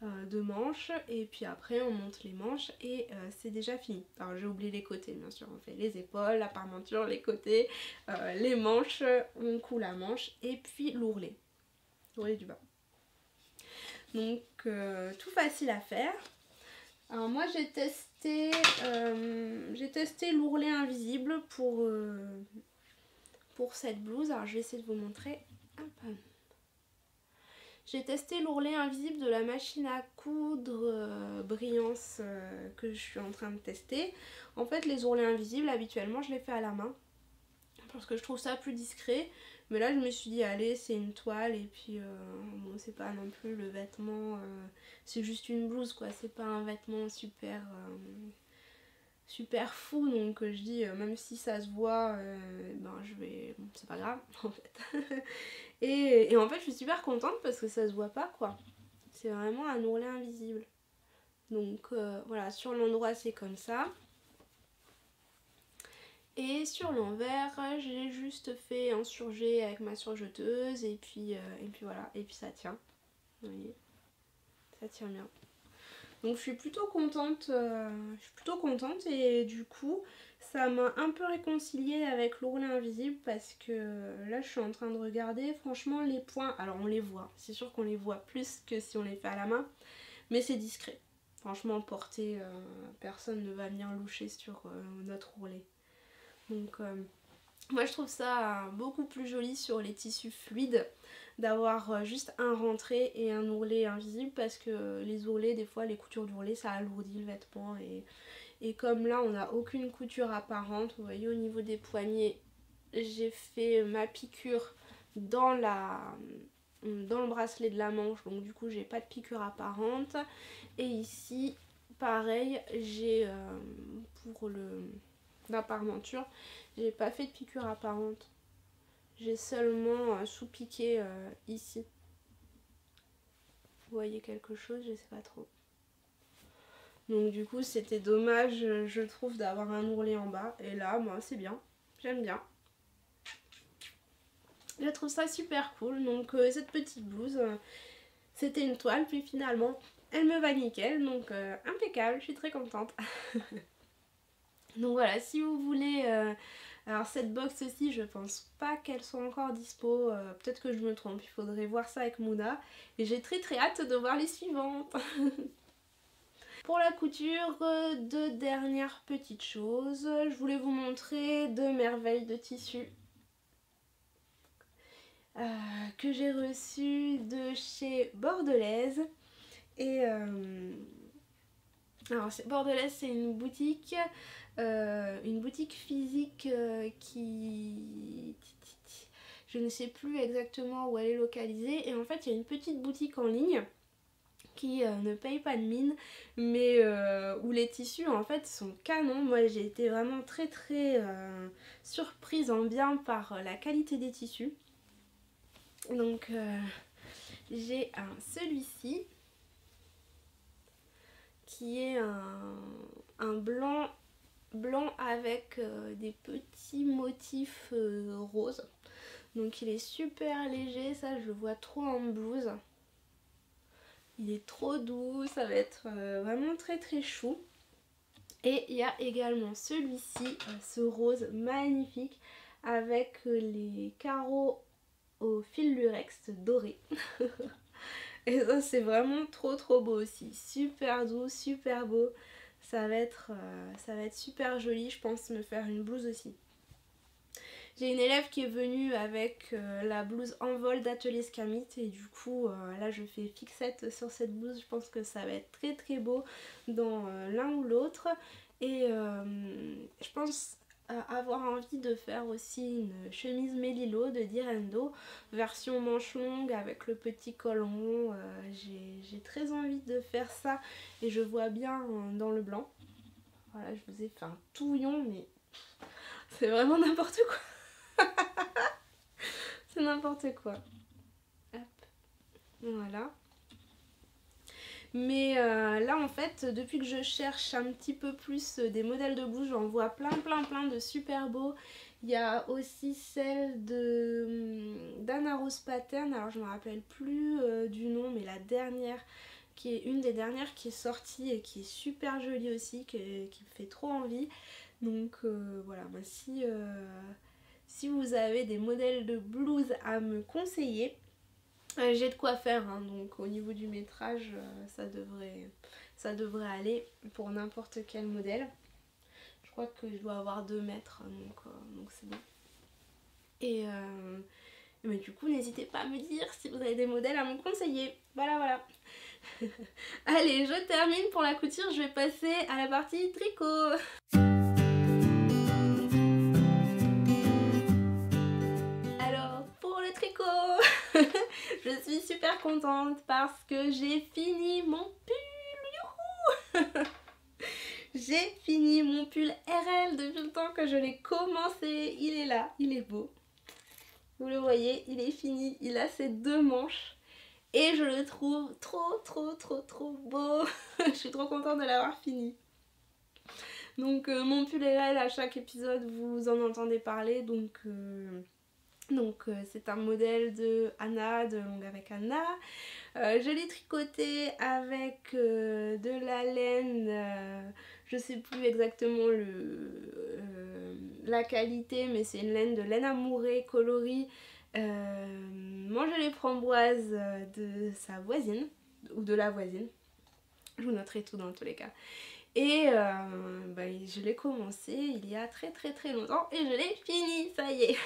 de manches. Et puis après on monte les manches et c'est déjà fini. Alors j'ai oublié les côtés bien sûr, on fait les épaules, la parmenture, les côtés, les manches, on coud la manche et puis l'ourlet du bas. Donc tout facile à faire. Alors moi j'ai testé l'ourlet invisible pour cette blouse. Alors je vais essayer de vous montrer. J'ai testé l'ourlet invisible de la machine à coudre Brillance que je suis en train de tester. En fait les ourlets invisibles habituellement je les fais à la main parce que je trouve ça plus discret. Mais là je me suis dit allez c'est une toile et puis bon c'est pas non plus le vêtement, c'est juste une blouse quoi, c'est pas un vêtement super fou, donc je dis même si ça se voit ben je vais, bon, c'est pas grave en fait. et en fait je suis super contente parce que ça se voit pas quoi, c'est vraiment un ourlet invisible. Donc voilà, sur l'endroit c'est comme ça. Et sur l'envers, j'ai juste fait un surjet avec ma surjeteuse et puis voilà, et puis ça tient. Vous voyez, ça tient bien. Donc je suis plutôt contente, et du coup ça m'a un peu réconciliée avec l'ourlet invisible parce que là je suis en train de regarder, franchement les points, alors on les voit, c'est sûr qu'on les voit plus que si on les fait à la main, mais c'est discret. Franchement porté, personne ne va venir loucher sur notre ourlet. Donc moi je trouve ça beaucoup plus joli sur les tissus fluides d'avoir juste un rentré et un ourlet invisible, parce que les ourlets, des fois les coutures d'ourlet ça alourdit le vêtement, et comme là on n'a aucune couture apparente, vous voyez au niveau des poignets j'ai fait ma piqûre dans le bracelet de la manche, donc du coup j'ai pas de piqûre apparente, et ici pareil j'ai pour la parmenture j'ai pas fait de piqûre apparente, j'ai seulement sous-piqué ici. Vous voyez quelque chose, je sais pas trop. Donc du coup c'était dommage je trouve d'avoir un ourlet en bas, et là moi c'est bien, j'aime bien. Je trouve ça super cool. Donc cette petite blouse, c'était une toile, puis finalement elle me va nickel, donc impeccable, je suis très contente. Donc voilà, si vous voulez... alors cette box aussi, je pense pas qu'elle soit encore dispo, peut-être que je me trompe, il faudrait voir ça avec Mouna. Et j'ai très hâte de voir les suivantes. Pour la couture, deux dernières petites choses. Je voulais vous montrer deux merveilles de tissu que j'ai reçues de chez Bordelaise. Et alors Bordelaise, c'est une boutique physique qui... Je ne sais plus exactement où elle est localisée. Et en fait, il y a une petite boutique en ligne qui ne paye pas de mine, mais où les tissus en fait sont canons. Moi j'ai été vraiment très surprise en bien par la qualité des tissus. Donc j'ai celui-ci qui est un blanc avec des petits motifs roses. Donc il est super léger, ça je le vois trop en blouse. Il est trop doux, ça va être vraiment très chou. Et il y a également celui-ci, ce rose magnifique avec les carreaux au fil lurex doré. Et ça c'est vraiment trop beau aussi, super doux, super beau. Ça va être super joli, je pense me faire une blouse aussi. J'ai une élève qui est venue avec la blouse en vol d'Atelier Scamit, et du coup là je fais fixette sur cette blouse. Je pense que ça va être très beau dans l'un ou l'autre, et je pense avoir envie de faire aussi une chemise Mélilo de Direndo version manche longue avec le petit col rond. J'ai très envie de faire ça, et je vois bien dans le blanc. Voilà, je vous ai fait un touillon, mais c'est vraiment n'importe quoi. C'est n'importe quoi. Hop. Voilà. Mais là en fait, depuis que je cherche un petit peu plus des modèles de blouse, j'en vois plein de super beaux. Il y a aussi celle d'Anna Rose Pattern, alors je me rappelle plus du nom, mais la dernière, qui est une des dernières qui est sortie et qui est super jolie aussi, qui me fait trop envie. Donc voilà, bah, si vous avez des modèles de blouse à me conseiller, j'ai de quoi faire, hein, donc au niveau du métrage, ça devrait aller pour n'importe quel modèle. Je crois que je dois avoir 2 mètres, donc c'est bon. Et mais du coup, n'hésitez pas à me dire si vous avez des modèles à me conseiller. Voilà. Allez, je termine pour la couture, je vais passer à la partie tricot. Je suis super contente parce que j'ai fini mon pull. Youhou. J'ai fini mon pull RL depuis le temps que je l'ai commencé. Il est là, il est beau. Vous le voyez, il est fini. Il a ses 2 manches. Et je le trouve trop beau. Je suis trop contente de l'avoir fini. Donc mon pull RL, à chaque épisode vous en entendez parler. Donc Donc c'est un modèle de Anna, de Longue avec Anna. Je l'ai tricoté avec de la laine, je sais plus exactement la qualité, mais c'est une laine de laine amourée coloris. Manger les framboises de sa voisine, ou de la voisine. Je vous noterai tout dans tous les cas. Et je l'ai commencé il y a très longtemps et je l'ai fini, ça y est.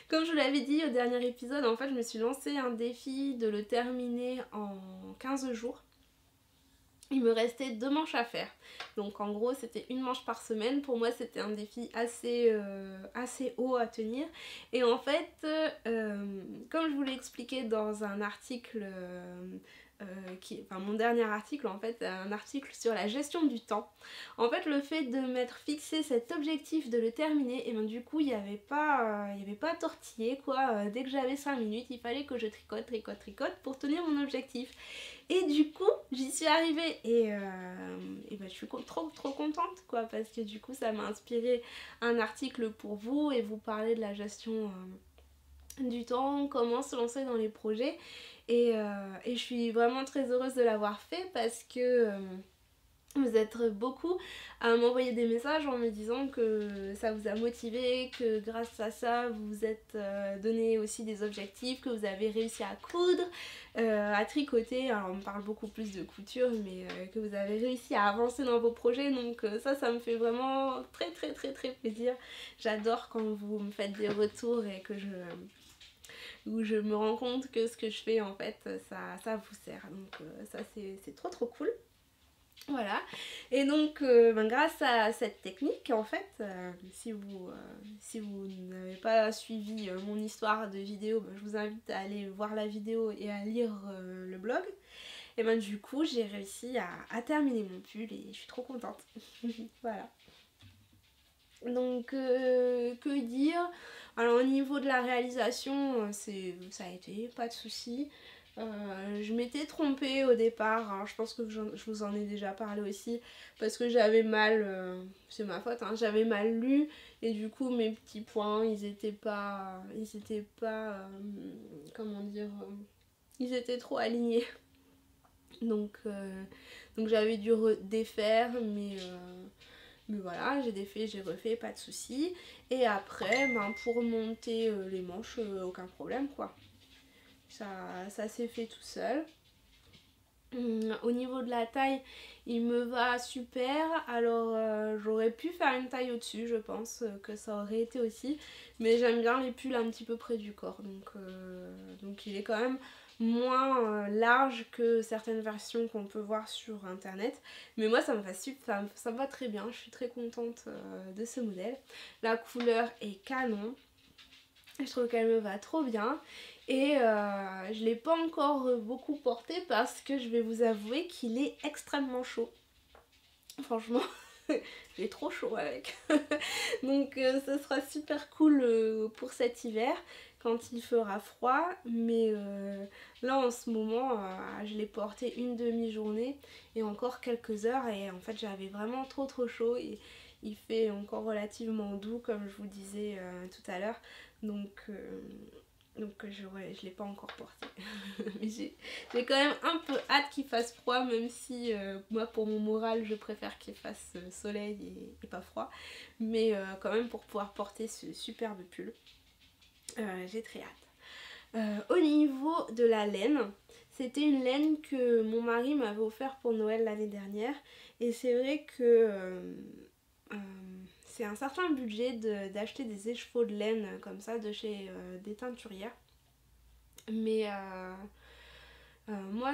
Comme je vous l'avais dit au dernier épisode, en fait je me suis lancé un défi de le terminer en 15 jours. Il me restait 2 manches à faire. Donc en gros c'était une manche par semaine. Pour moi c'était un défi assez haut à tenir. Et en fait, comme je vous l'ai expliqué dans un article... mon dernier article en fait, un article sur la gestion du temps. En fait le fait de m'être fixé cet objectif de le terminer, et bien du coup il n'y avait pas à tortiller quoi. Dès que j'avais 5 minutes il fallait que je tricote pour tenir mon objectif. Et du coup j'y suis arrivée et je suis trop contente quoi, parce que du coup ça m'a inspiré un article pour vous et vous parler de la gestion du temps, comment se lancer dans les projets. Et je suis vraiment très heureuse de l'avoir fait parce que vous êtes beaucoup à m'envoyer des messages en me disant que ça vous a motivé, que grâce à ça vous vous êtes donné aussi des objectifs, que vous avez réussi à coudre, à tricoter. Alors on me parle beaucoup plus de couture, mais que vous avez réussi à avancer dans vos projets. Donc ça me fait vraiment très plaisir. J'adore quand vous me faites des retours et que où je me rends compte que ce que je fais en fait ça vous sert. Donc ça c'est trop cool. Voilà, et donc grâce à cette technique en fait, si vous n'avez pas suivi mon histoire de vidéo, je vous invite à aller voir la vidéo et à lire le blog. Et du coup j'ai réussi à terminer mon pull et je suis trop contente. Voilà. Donc que dire? Alors au niveau de la réalisation, ça a été, pas de soucis. Je m'étais trompée au départ, hein, je pense que je vous en ai déjà parlé aussi, parce que j'avais mal, c'est ma faute, hein, j'avais mal lu, et du coup mes petits points, ils étaient pas, comment dire, ils étaient trop alignés. Donc j'avais dû défaire, mais voilà, j'ai défait, j'ai refait, pas de soucis. Et après, pour monter les manches, aucun problème quoi. Ça s'est fait tout seul. Au niveau de la taille, il me va super. Alors j'aurais pu faire une taille au-dessus, je pense que ça aurait été aussi. Mais j'aime bien les pulls un petit peu près du corps. Donc il est quand même moins large que certaines versions qu'on peut voir sur internet. Mais moi ça me va super, ça me va très bien. Je suis très contente de ce modèle. La couleur est canon. Je trouve qu'elle me va trop bien. Et je ne l'ai pas encore beaucoup porté parce que je vais vous avouer qu'il est extrêmement chaud. Franchement, j'ai trop chaud avec. Donc ça sera super cool pour cet hiver quand il fera froid. Mais là en ce moment, je l'ai porté une demi-journée et encore quelques heures. Et en fait j'avais vraiment trop chaud. Et il fait encore relativement doux comme je vous disais tout à l'heure. Donc je ne l'ai pas encore porté. Mais j'ai quand même un peu hâte qu'il fasse froid, même si moi pour mon moral je préfère qu'il fasse soleil et pas froid. Mais quand même pour pouvoir porter ce superbe pull, j'ai très hâte. Au niveau de la laine, c'était une laine que mon mari m'avait offert pour Noël l'année dernière. Et c'est vrai que c'est un certain budget d'acheter des écheveaux de laine comme ça de chez des teinturières. Mais moi,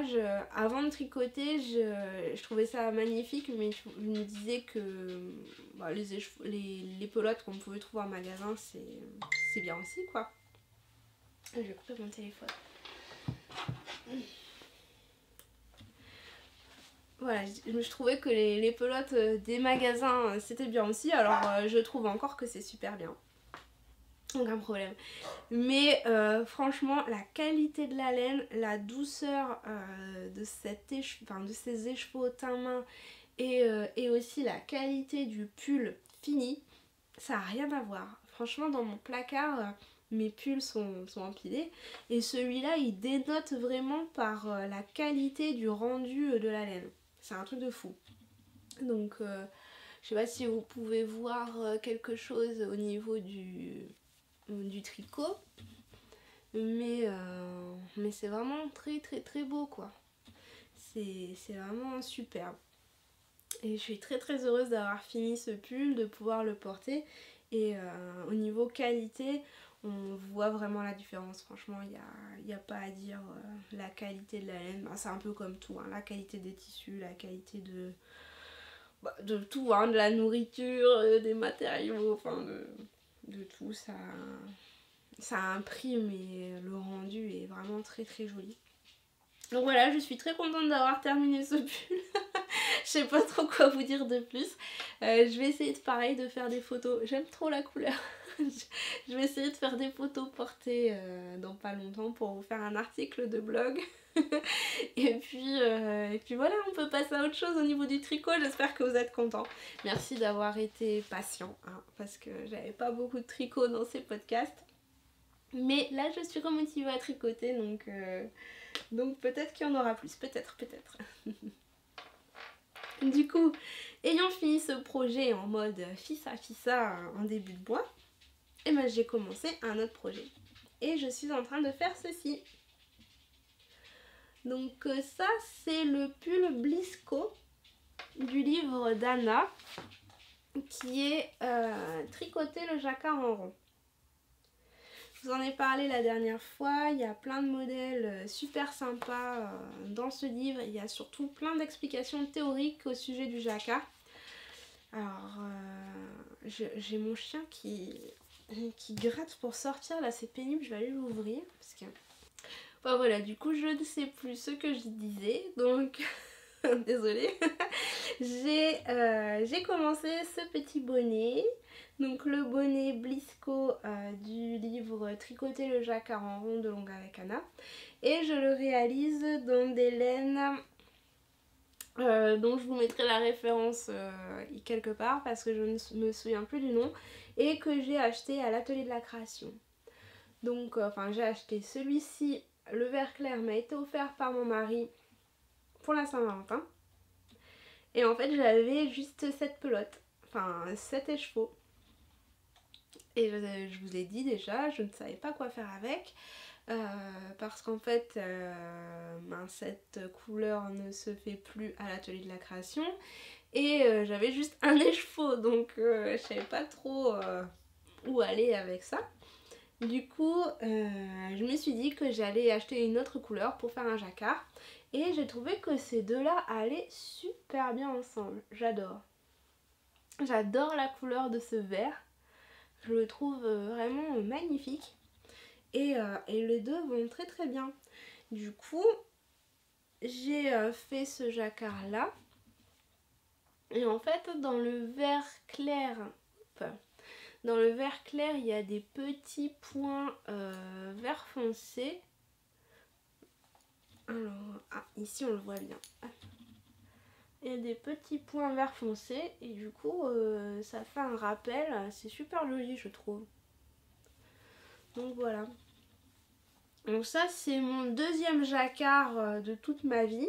avant de tricoter, je trouvais ça magnifique, mais je me disais que les pelotes qu'on pouvait trouver en magasin, c'est bien aussi, quoi. Je vais couper mon téléphone. Voilà, je trouvais que les pelotes des magasins, c'était bien aussi. Alors, je trouve encore que c'est super bien. Aucun problème. Mais franchement, la qualité de la laine, la douceur de ces écheveaux teint main et aussi la qualité du pull fini, ça n'a rien à voir. franchement dans mon placard mes pulls sont empilés et celui-là il dénote vraiment par la qualité du rendu de la laine. C'est un truc de fou. Donc je sais pas si vous pouvez voir quelque chose au niveau du tricot, mais c'est vraiment très très très beau quoi. C'est vraiment superbe. Et je suis très très heureuse d'avoir fini ce pull, de pouvoir le porter. Et au niveau qualité, on voit vraiment la différence. Franchement, il n'y a pas à dire. La qualité de la laine, c'est un peu comme tout. Hein, la qualité des tissus, la qualité de tout. Hein, de la nourriture, des matériaux, enfin de tout. Ça a un prix, mais le rendu est vraiment très très joli. Donc voilà, je suis très contente d'avoir terminé ce pull. Je sais pas trop quoi vous dire de plus. Je vais essayer de faire des photos. J'aime trop la couleur. Je vais essayer de faire des photos portées dans pas longtemps pour vous faire un article de blog. et puis voilà, on peut passer à autre chose au niveau du tricot. J'espère que vous êtes contents. Merci d'avoir été patient, hein, parce que j'avais pas beaucoup de tricot dans ces podcasts. Mais là, je suis remotivée à tricoter, donc peut-être qu'il y en aura plus. Peut-être. Du coup, ayant fini ce projet en mode fissa en début de mois, et ben j'ai commencé un autre projet. Et je suis en train de faire ceci. Donc ça, c'est le pull Blisco du livre d'Anna, qui est Tricoter le jacquard en rond. Je vous en ai parlé la dernière fois, il y a plein de modèles super sympas dans ce livre. Il y a surtout plein d'explications théoriques au sujet du jacquard. Alors, j'ai mon chien qui gratte pour sortir, là c'est pénible, je vais aller l'ouvrir. Parce que... Enfin voilà, du coup je ne sais plus ce que je disais, donc désolée. J'ai commencé ce petit bonnet. Donc le bonnet Blisco du livre Tricoter le jacquard en rond de Longue avec Anna. Et je le réalise dans des laines dont je vous mettrai la référence quelque part parce que je ne me souviens plus du nom. Et que j'ai acheté à l'atelier de la création. Donc j'ai acheté celui-ci, le vert clair m'a été offert par mon mari pour la Saint-Valentin. Et en fait j'avais juste cette pelote, enfin 7 écheveaux. Et je vous ai dit déjà, je ne savais pas quoi faire avec parce qu'en fait cette couleur ne se fait plus à l'atelier de la création et j'avais juste un écheveau, donc je savais pas trop où aller avec ça. Du coup je me suis dit que j'allais acheter une autre couleur pour faire un jacquard et j'ai trouvé que ces deux-là allaient super bien ensemble. J'adore la couleur de ce vert. Je le trouve vraiment magnifique et les deux vont très très bien. Du coup, j'ai fait ce jacquard là. Et en fait, dans le vert clair, il y a des petits points vert foncé. Alors, ici on le voit bien. Il y a des petits points vert foncé et du coup ça fait un rappel, c'est super joli je trouve. Donc voilà. Donc ça c'est mon deuxième jacquard de toute ma vie.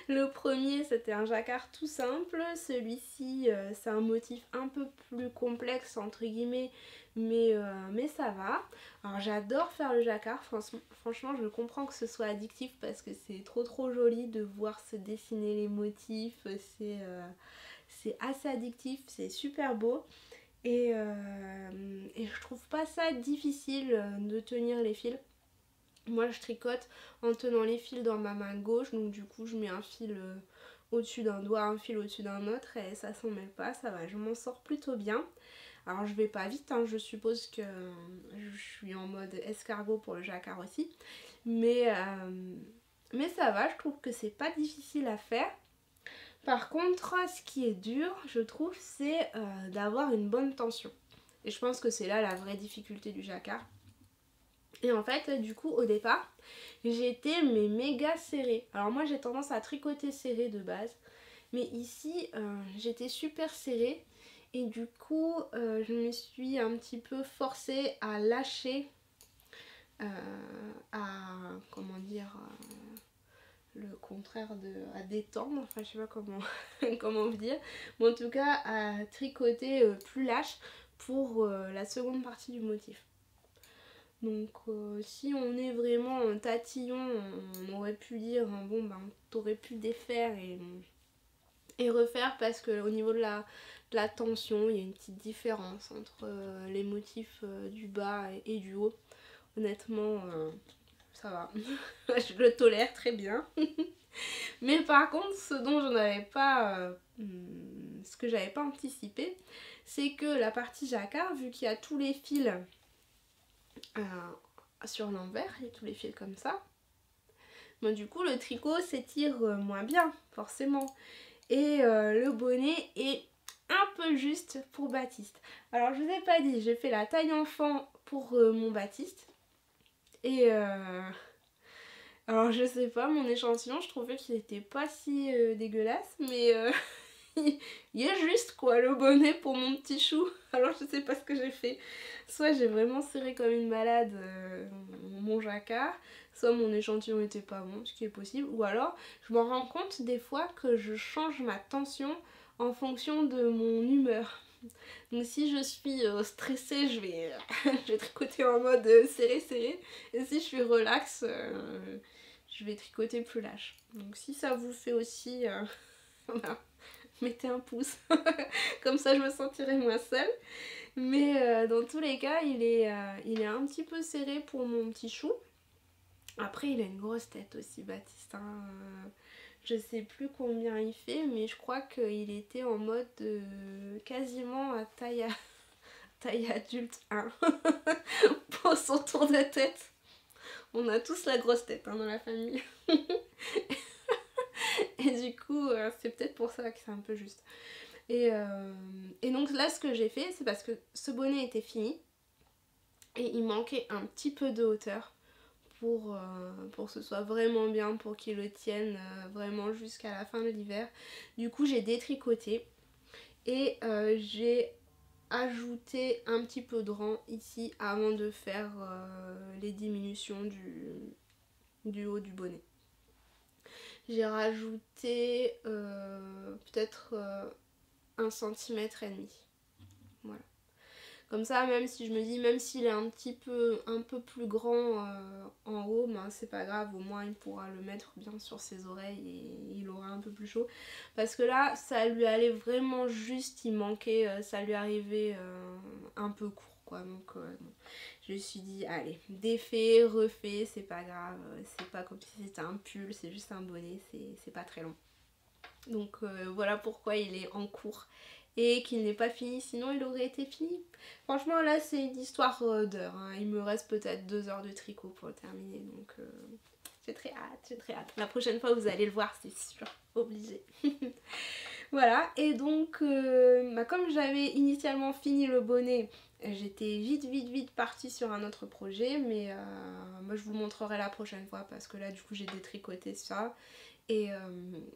Le premier c'était un jacquard tout simple, celui-ci c'est un motif un peu plus complexe entre guillemets, mais ça va. Alors j'adore faire le jacquard, franchement je comprends que ce soit addictif parce que c'est trop joli de voir se dessiner les motifs, c'est assez addictif, c'est super beau. Et je trouve pas ça difficile de tenir les fils. Moi je tricote en tenant les fils dans ma main gauche, donc du coup je mets un fil au-dessus d'un doigt, un fil au-dessus d'un autre et ça s'en mêle pas, ça va, je m'en sors plutôt bien. Alors je vais pas vite, hein, je suppose que je suis en mode escargot pour le jacquard aussi, mais ça va, je trouve que c'est pas difficile à faire. Par contre, ce qui est dur, je trouve, c'est d'avoir une bonne tension. Et je pense que c'est là la vraie difficulté du jacquard. Et en fait, du coup, au départ, j'étais méga serrée. Alors moi, j'ai tendance à tricoter serré de base. Mais ici, j'étais super serrée. Et du coup je me suis un petit peu forcée à lâcher, à comment dire, le contraire de à détendre, enfin je sais pas comment comment vous dire, mais en tout cas à tricoter plus lâche pour la seconde partie du motif. Donc si on est vraiment en tatillon, on aurait pu dire bon ben t'aurais pu défaire et refaire, parce que au niveau de la tension il y a une petite différence entre les motifs du bas et du haut. Honnêtement ça va, je le tolère très bien. Mais par contre, ce dont je n'avais pas, ce que j'avais pas anticipé, c'est que la partie jacquard, vu qu'il y a tous les fils sur l'envers, il y a tous les fils comme ça, bon, du coup le tricot s'étire moins bien, forcément. Et le bonnet est un peu juste pour Baptiste. Alors je vous ai pas dit, j'ai fait la taille enfant pour mon Baptiste. Et alors je sais pas, mon échantillon, je trouvais qu'il était pas si dégueulasse, mais il est juste quoi, le bonnet pour mon petit chou. Alors je sais pas ce que j'ai fait. Soit j'ai vraiment serré comme une malade mon jacquard, soit mon échantillon était pas bon, ce qui est possible. Ou alors je m'en rends compte des fois que je change ma tension en fonction de mon humeur. Donc si je suis stressée, je vais, je vais tricoter en mode serré serré. Et si je suis relax, je vais tricoter plus lâche. Donc si ça vous fait aussi, voilà, mettez un pouce. Comme ça je me sentirai moins seule. Mais dans tous les cas, il est un petit peu serré pour mon petit chou. Après il a une grosse tête aussi, Baptiste, hein. Je sais plus combien il fait, mais je crois qu'il était en mode quasiment à taille adulte 1 pour son tour de tête. On a tous la grosse tête hein, dans la famille. Et du coup, c'est peut-être pour ça que c'est un peu juste. Et donc là, ce que j'ai fait, c'est parce que ce bonnet était fini et il manquait un petit peu de hauteur pour que ce soit vraiment bien, pour qu'il le tienne vraiment jusqu'à la fin de l'hiver. Du coup, j'ai détricoté et j'ai ajouté un petit peu de rang ici avant de faire les diminutions du haut du bonnet. J'ai rajouté peut-être 1,5 cm. Voilà. Comme ça, même si je me dis, même s'il est un peu plus grand en haut, ben c'est pas grave, au moins il pourra le mettre bien sur ses oreilles et il aura un peu plus chaud. Parce que là, ça lui allait vraiment juste, il manquait, ça lui arrivait un peu court quoi. Donc je me suis dit, allez, défait, refait, c'est pas grave, c'est pas comme si c'était un pull, c'est juste un bonnet, c'est pas très long. Donc voilà pourquoi il est en cours et qu'il n'est pas fini, sinon il aurait été fini. Franchement là c'est une histoire d'heures, hein. Il me reste peut-être 2 heures de tricot pour le terminer, donc j'ai très hâte, j'ai très hâte. La prochaine fois vous allez le voir, c'est sûr, obligé. Voilà, et donc comme j'avais initialement fini le bonnet, j'étais vite partie sur un autre projet, mais moi je vous montrerai la prochaine fois parce que là du coup j'ai détricoté ça. Et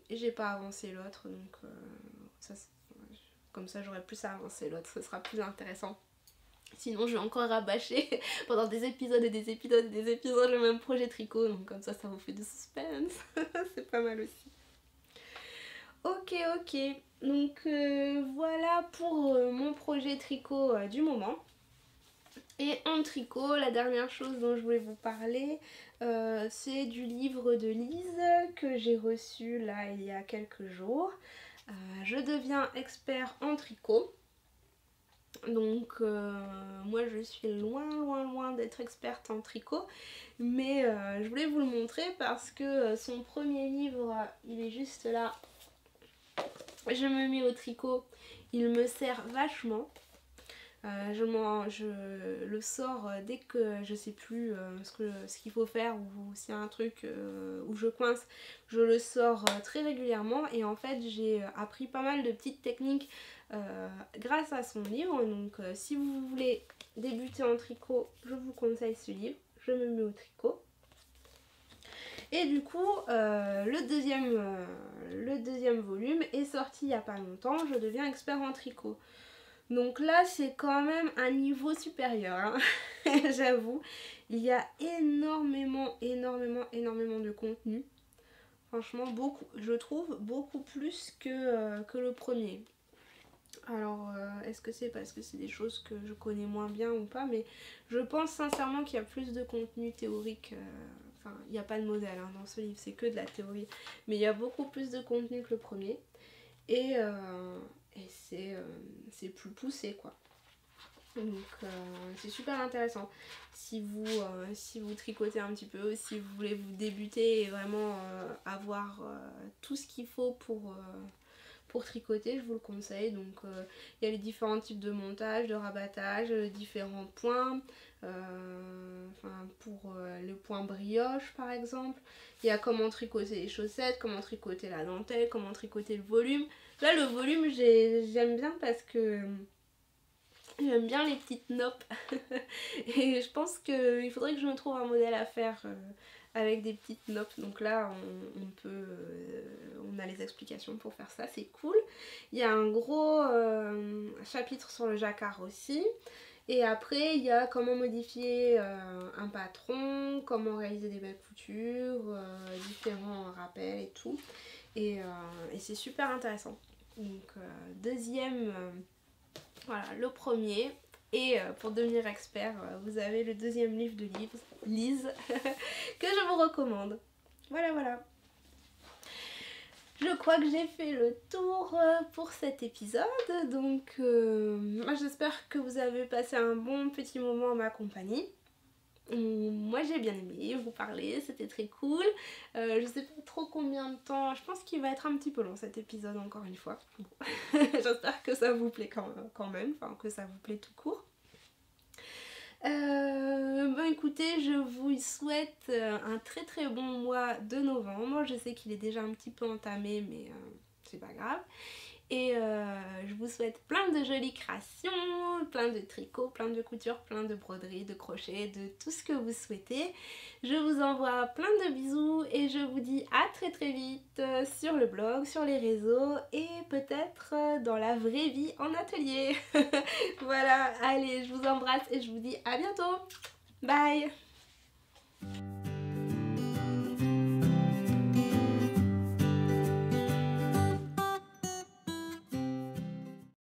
j'ai pas avancé l'autre, donc comme ça j'aurai plus à avancer l'autre, ce sera plus intéressant. Sinon je vais encore rabâcher pendant des épisodes et des épisodes et des épisodes le même projet tricot, donc comme ça vous fait du suspense. C'est pas mal aussi. Ok, donc voilà pour mon projet tricot du moment. Et en tricot, la dernière chose dont je voulais vous parler, c'est du livre de Lise que j'ai reçu là il y a quelques jours. Je deviens expert en tricot. Donc moi je suis loin d'être experte en tricot, mais je voulais vous le montrer parce que son premier livre, il est juste là. Je me mets au tricot, il me sert vachement. Je le sors dès que je sais plus ce qu'il faut faire ou s'il y a un truc où je coince, je le sors très régulièrement. Et en fait j'ai appris pas mal de petites techniques grâce à son livre. Donc si vous voulez débuter en tricot, je vous conseille ce livre. Je me mets au tricot. Et du coup le deuxième volume est sorti il n'y a pas longtemps. Je deviens expert en tricot. Donc là c'est quand même un niveau supérieur, hein. J'avoue, il y a énormément de contenu. Franchement beaucoup, je trouve beaucoup plus que le premier. Alors est-ce que c'est parce que c'est des choses que je connais moins bien ou pas, mais je pense sincèrement qu'il y a plus de contenu théorique. Enfin, il n'y a pas de modèle hein, dans ce livre, c'est que de la théorie. Mais il y a beaucoup plus de contenu que le premier. Et, c'est plus poussé quoi. Donc c'est super intéressant. Si vous tricotez un petit peu, si vous voulez vous débuter et vraiment avoir tout ce qu'il faut pour tricoter, je vous le conseille. Donc il y a les différents types de montage, de rabattage, différents points. Pour le point brioche par exemple. Il y a comment tricoter les chaussettes, comment tricoter la dentelle, comment tricoter le volume. Là le volume j'aime bien parce que j'aime bien les petites noppes. Et je pense qu'il faudrait que je me trouve un modèle à faire avec des petites noppes. Donc là on a les explications pour faire ça, c'est cool. Il y a un gros chapitre sur le jacquard aussi. Et après il y a comment modifier un patron, comment réaliser des belles coutures, différents rappels et tout. Et c'est super intéressant. Donc deuxième... Voilà, le premier. Et pour devenir expert, vous avez le deuxième livre de Lise que je vous recommande. Voilà, voilà. Je crois que j'ai fait le tour pour cet épisode. Donc, moi j'espère que vous avez passé un bon petit moment en ma compagnie. Moi j'ai bien aimé vous parler, c'était très cool. Je sais pas trop combien de temps, je pense qu'il va être un petit peu long cet épisode encore une fois. Bon. J'espère que ça vous plaît quand même, enfin que ça vous plaît tout court. Bon écoutez, je vous souhaite un très bon mois de novembre. Je sais qu'il est déjà un petit peu entamé mais c'est pas grave. Et je vous souhaite plein de jolies créations, plein de tricots, plein de coutures, plein de broderies, de crochets, de tout ce que vous souhaitez. Je vous envoie plein de bisous et je vous dis à très vite sur le blog, sur les réseaux et peut-être dans la vraie vie en atelier. Voilà, allez, je vous embrasse et je vous dis à bientôt. Bye!